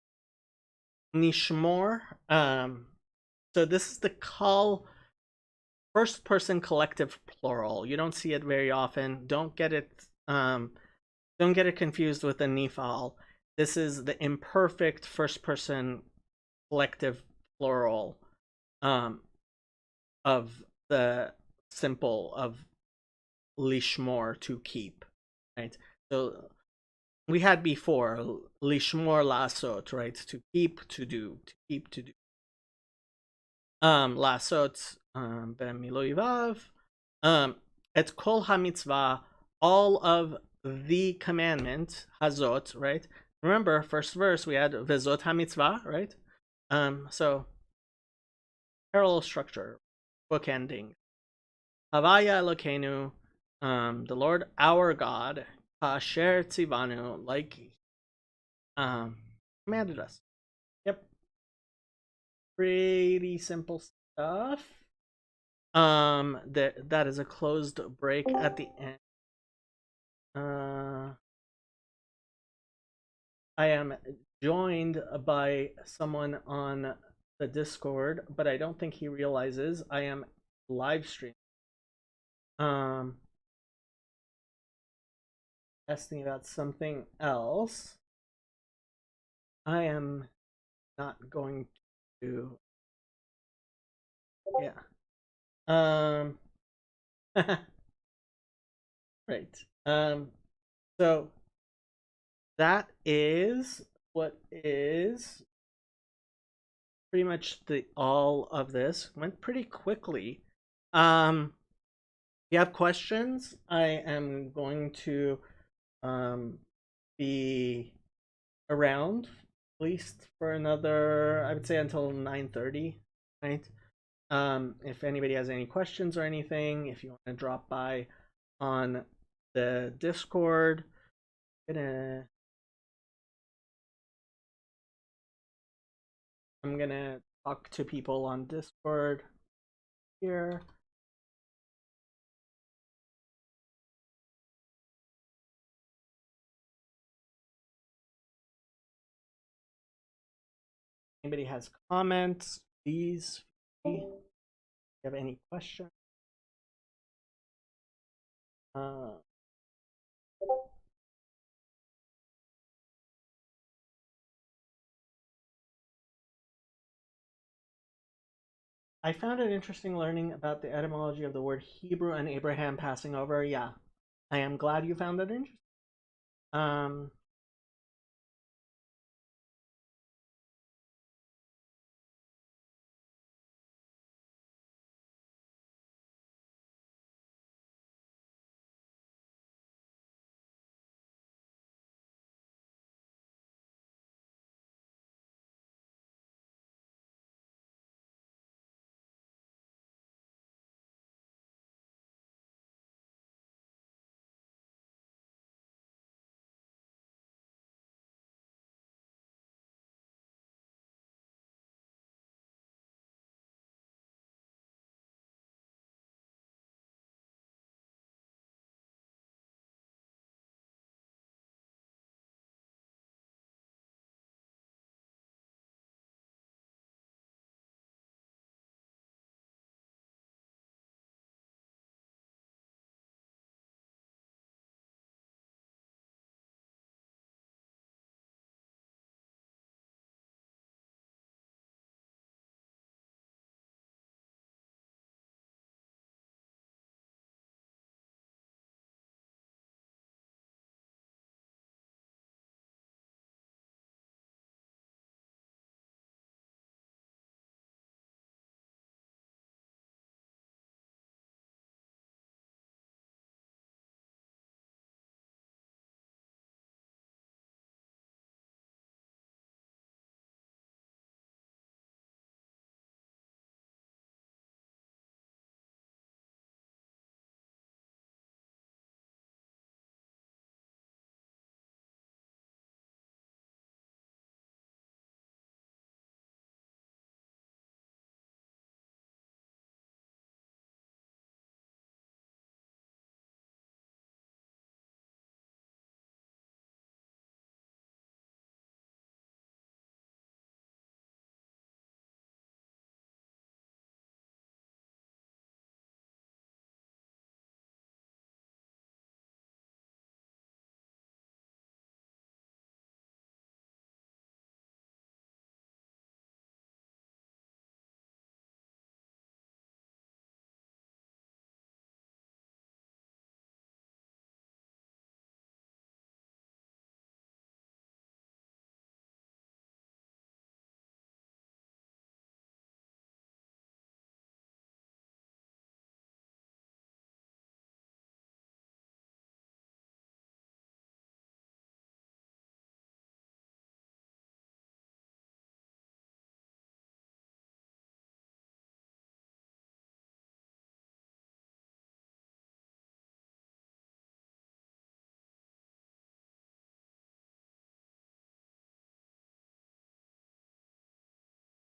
Nishmor. So this is the call first person collective plural. You don't see it very often. Don't get it confused with the nifal. This is the imperfect first person collective plural of the simple of lishmor, to keep, right? So we had before lishmor lasot, right? To keep, to do, lasot b'miloivav, et kol hamitzvah, all of the commandment, hazot, right? Remember, first verse we had vezot hamitzvah, right? So parallel structure, bookending. Havaya Elokeinu, the Lord our God, asher tzivanu, like commanded us. Yep. Pretty simple stuff. That is a closed break at the end. I am joined by someone on the Discord, but I don't think he realizes I am live streaming. Asking about something else. I am not going to. Yeah. Right. So that is what is pretty much the all of this. Went pretty quickly. If you have questions, I am going to be around at least for another, I would say, until 9:30, right? If anybody has any questions or anything, if you want to drop by on the Discord, I'm gonna talk to people on Discord here. Anybody has comments, please. If you have any questions, uh, I found it interesting learning about the etymology of the word Hebrew and Abraham passing over. Yeah, I am glad you found that interesting. Um,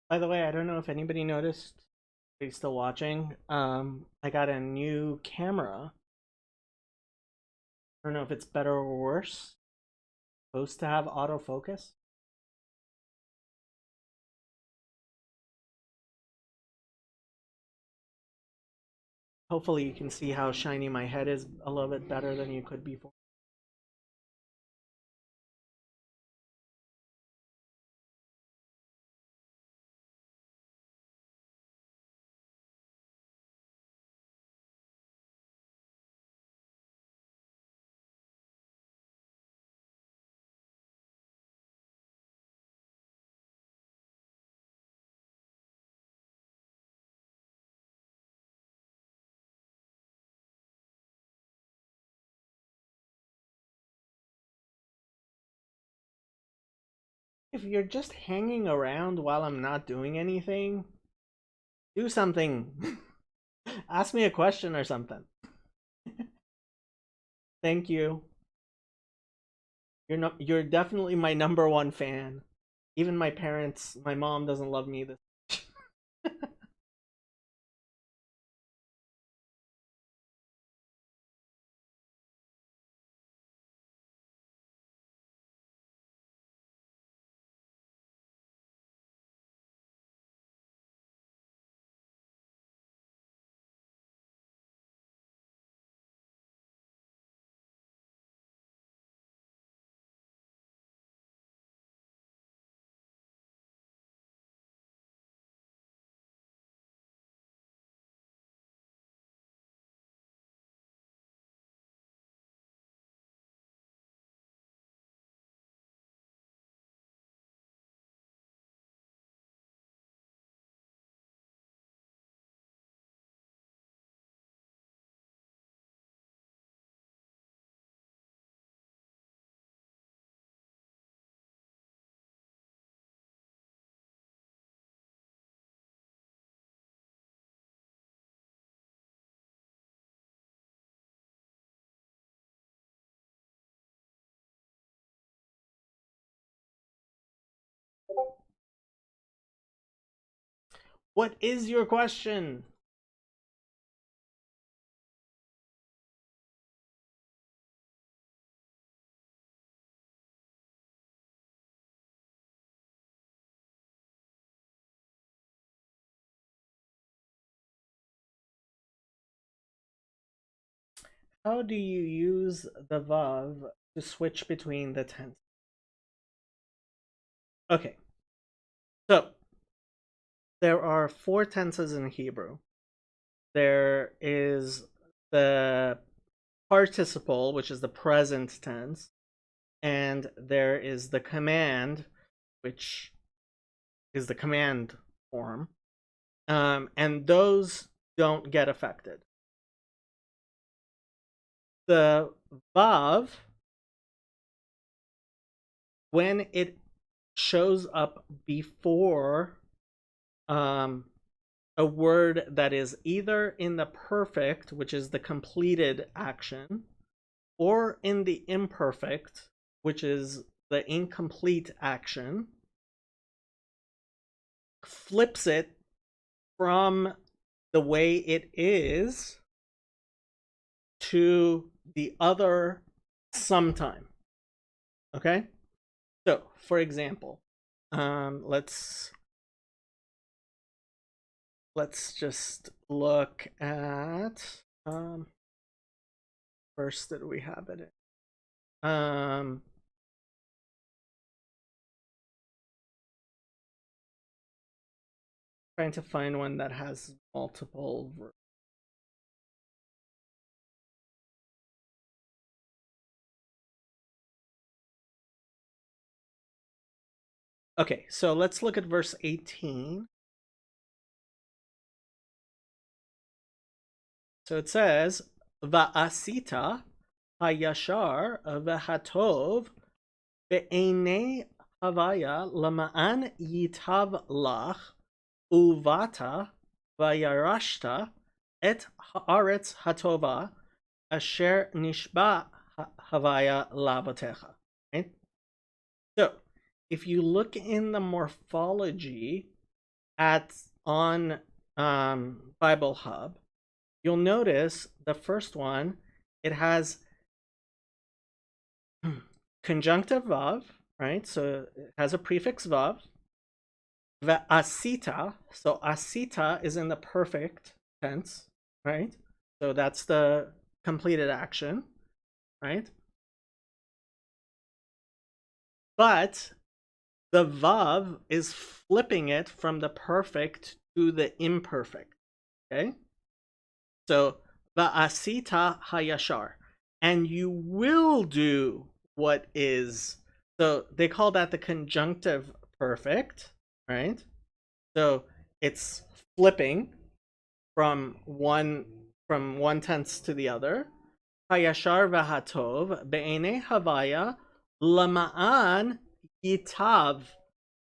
by the way, I don't know if anybody noticed. Are you still watching? I got a new camera. I don't know if it's better or worse. Supposed to have autofocus. Hopefully, you can see how shiny my head is a little bit better than you could before. If you're just hanging around while I'm not doing anything, Do something. Ask me a question or something. Thank you. You're definitely my number one fan. Even my parents, my mom doesn't love me this. What is your question? How do you use the vav to switch between the tenses? Okay, so there are four tenses in Hebrew. There is the participle, which is the present tense, and there is the command, which is the command form, and those don't get affected. The vav, when it shows up before a word that is either in the perfect, which is the completed action, or in the imperfect, which is the incomplete action, flips it from the way it is to the other sometime. Okay? So, for example, let's just look at first that we have it in. Trying to find one that has multiple verbs. Okay, so let's look at verse 18. So it says, Va'asita hayashar v'hatov be'enei havaya lama'an yitav lach uvata vayarashta et haaretz hatova asher nishba havaya lavatecha. Right? So if you look in the morphology on Bible Hub, you'll notice the first one, it has conjunctive vav, right? So it has a prefix vav. The asita, so asita is in the perfect tense, right? So that's the completed action, right? But the vav is flipping it from the perfect to the imperfect, okay? So va'asita hayashar, and you will do what is. So they call that the conjunctive perfect, right? So it's flipping from one tense to the other. Hayashar v'hatov be'enei havaya lama'an yitav,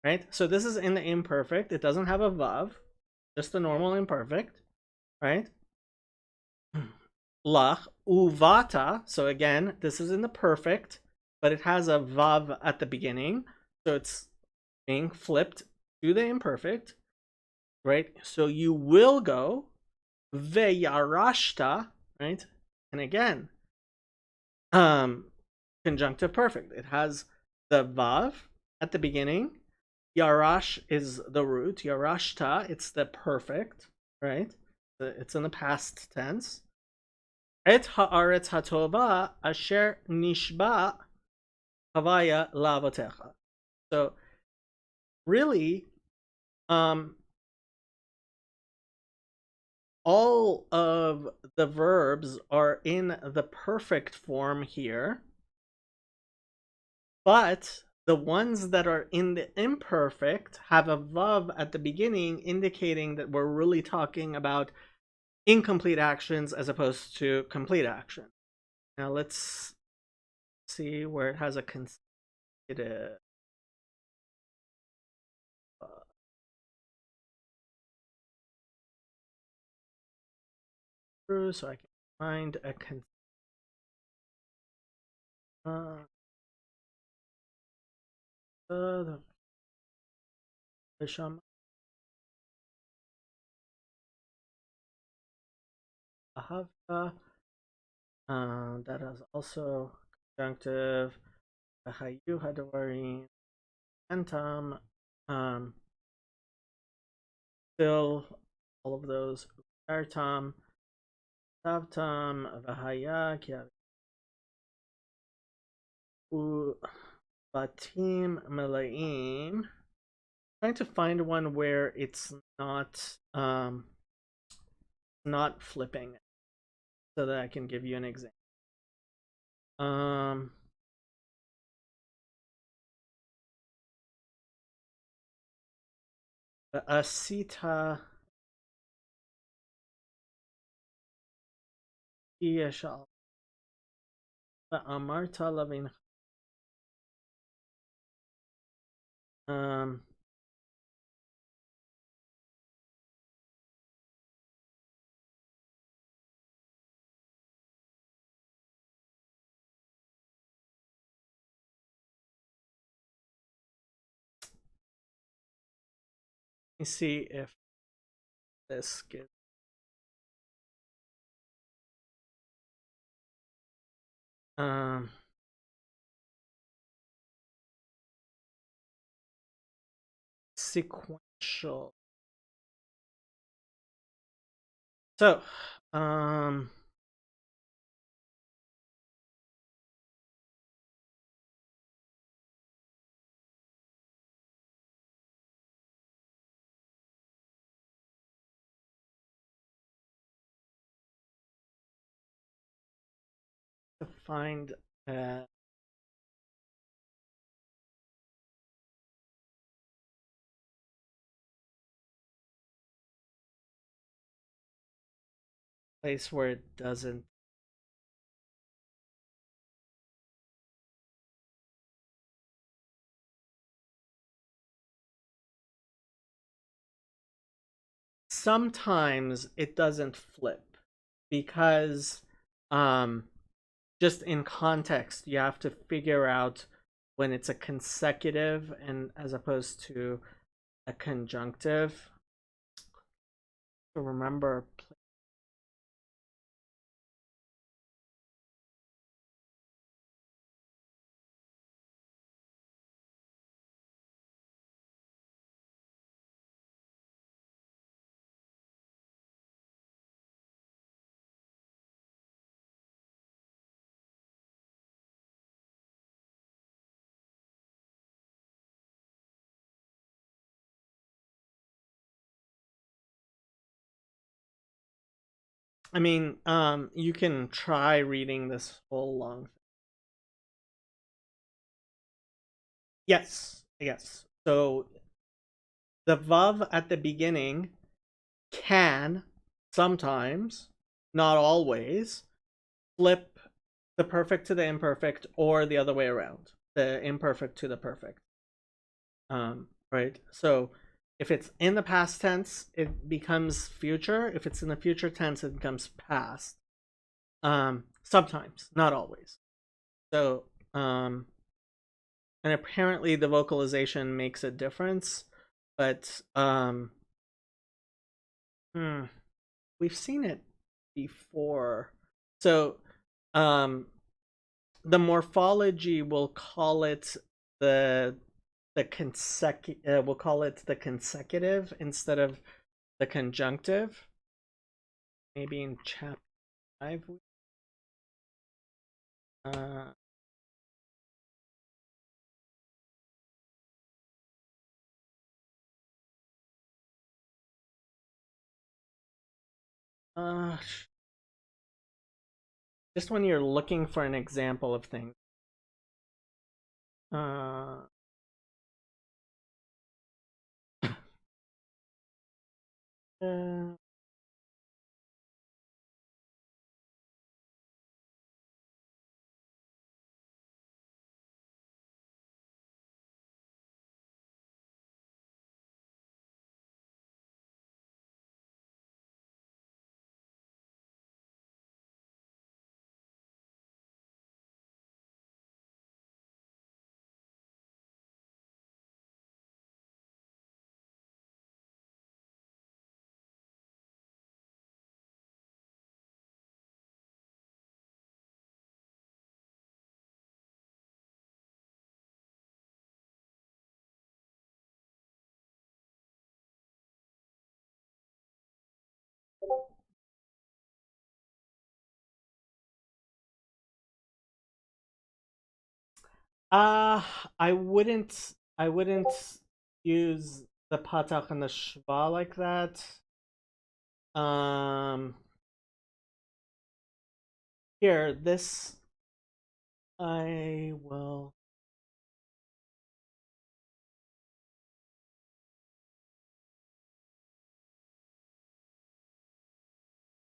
right? So this is in the imperfect. It doesn't have a vav. just the normal imperfect, right? Lach uvata. So again, this is in the perfect, but it has a vav at the beginning, so it's being flipped to the imperfect, right? So you will go veyarashta, right? And again, conjunctive perfect. It has the vav at the beginning. Yarash is the root. Yarashta, it's the perfect, right? It's in the past tense. Et haaretz hatova asher nishba havaya lavotecha. So really, all of the verbs are in the perfect form here, but the ones that are in the imperfect have a vav at the beginning, indicating that we're really talking about incomplete actions as opposed to complete action. Now let's see where it has a consecutive. So I can find a the Shema Ahavta. That is also conjunctive. Hayu Hadawarim Antam. Still all of those. Artam. Savtam. Vahaya. Batim Malaim. Trying to find one where it's not flipping, so that I can give you an example. Asita Yeshal Amarta Lavin. Let me see if this gets. Sequential. So, to find place where it doesn't. Sometimes it doesn't flip because just in context you have to figure out when it's a consecutive and as opposed to a conjunctive. So remember, I mean, you can try reading this whole long thing. Yes. So the vav at the beginning can sometimes, not always, flip the perfect to the imperfect or the other way around, the imperfect to the perfect. Right? So If it's in the past tense, it becomes future. If it's in the future tense, it becomes past. Sometimes, not always. So, and apparently the vocalization makes a difference, but hmm, we've seen it before. So, um, the morphology will call it the we'll call it the consecutive instead of the conjunctive. Maybe in chapter 5. Uh, uh, just when you're looking for an example of things. Uh, uh, uh, I wouldn't use the patach and the shva like that. Um, Here, this I will.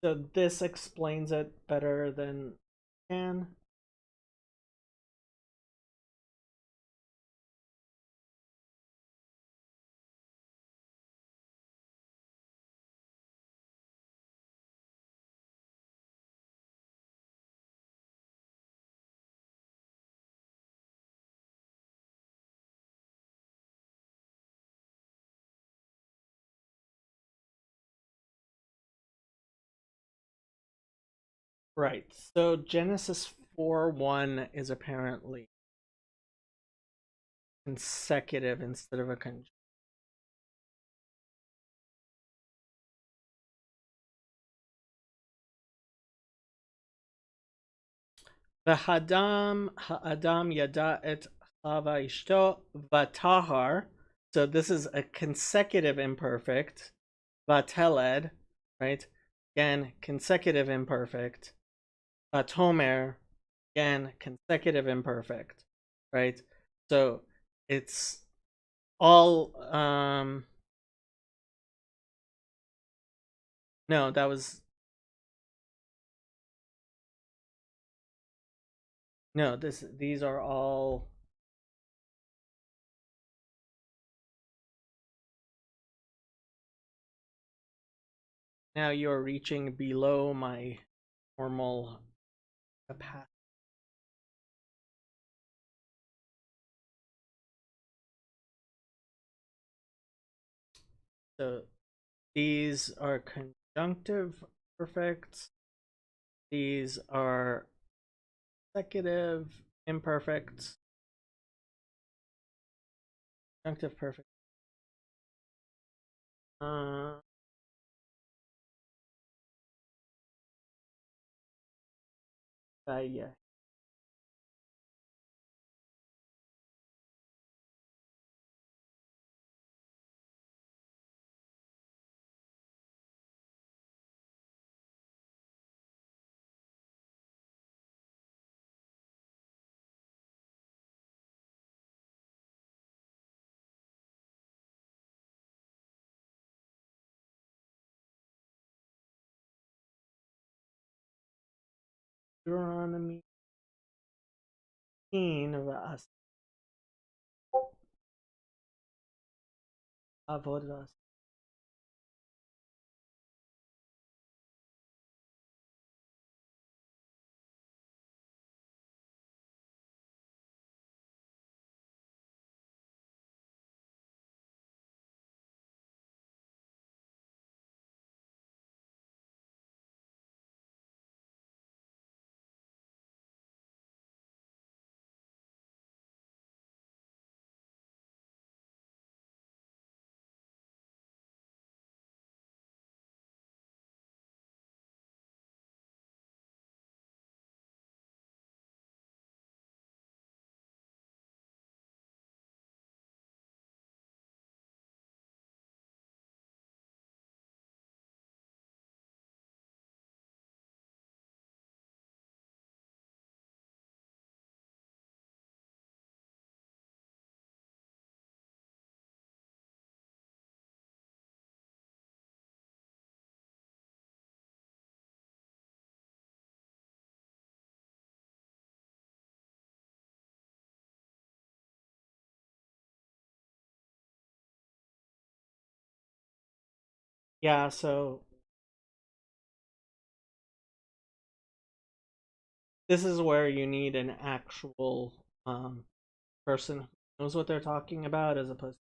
So this explains it better than can. Right. So Genesis 4:1 is apparently consecutive instead of a conjunction. V'hadam ha'adam yada et chava ishto vatahar. So this is a consecutive imperfect. Vateled, right? Again, consecutive imperfect. Vatomer, again, consecutive imperfect, right? So it's all no, that was no, these are all now you're reaching below my normal capacity. So these are conjunctive perfects. These are consecutive imperfects. Conjunctive perfect. Uh, yeah. Deuteronomy 15 of us. Avodas. Yeah, so this is where you need an actual person who knows what they're talking about as opposed to.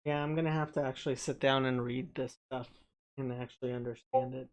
Yeah, I'm gonna have to actually sit down and read this stuff and actually understand it.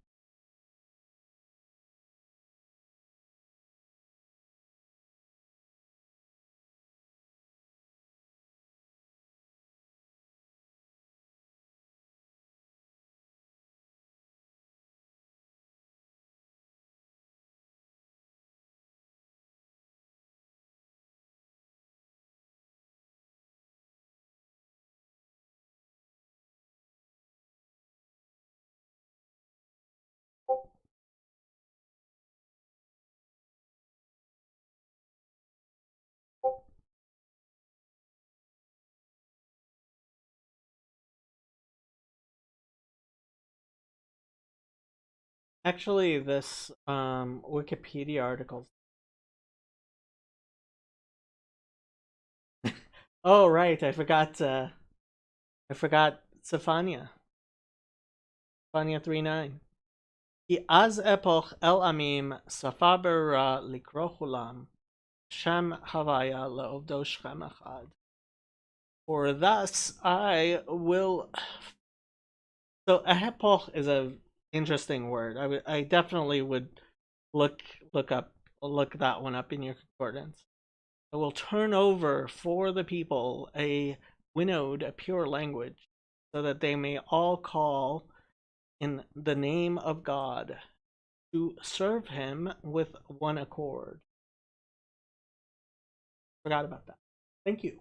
Actually, this Wikipedia article. Oh right, I forgot Safania. Safania 3:9. כי אז אפוך אל עמים שפה ברורה לקרוא כולם, שם הוויה לעובדו שכם אחד. For thus I will. So a epoch is a interesting word. I definitely would look look that one up in your concordance. I will turn over for the people a winnowed, a pure language, so that they may all call in the name of God to serve him with one accord. Forgot about that. Thank you.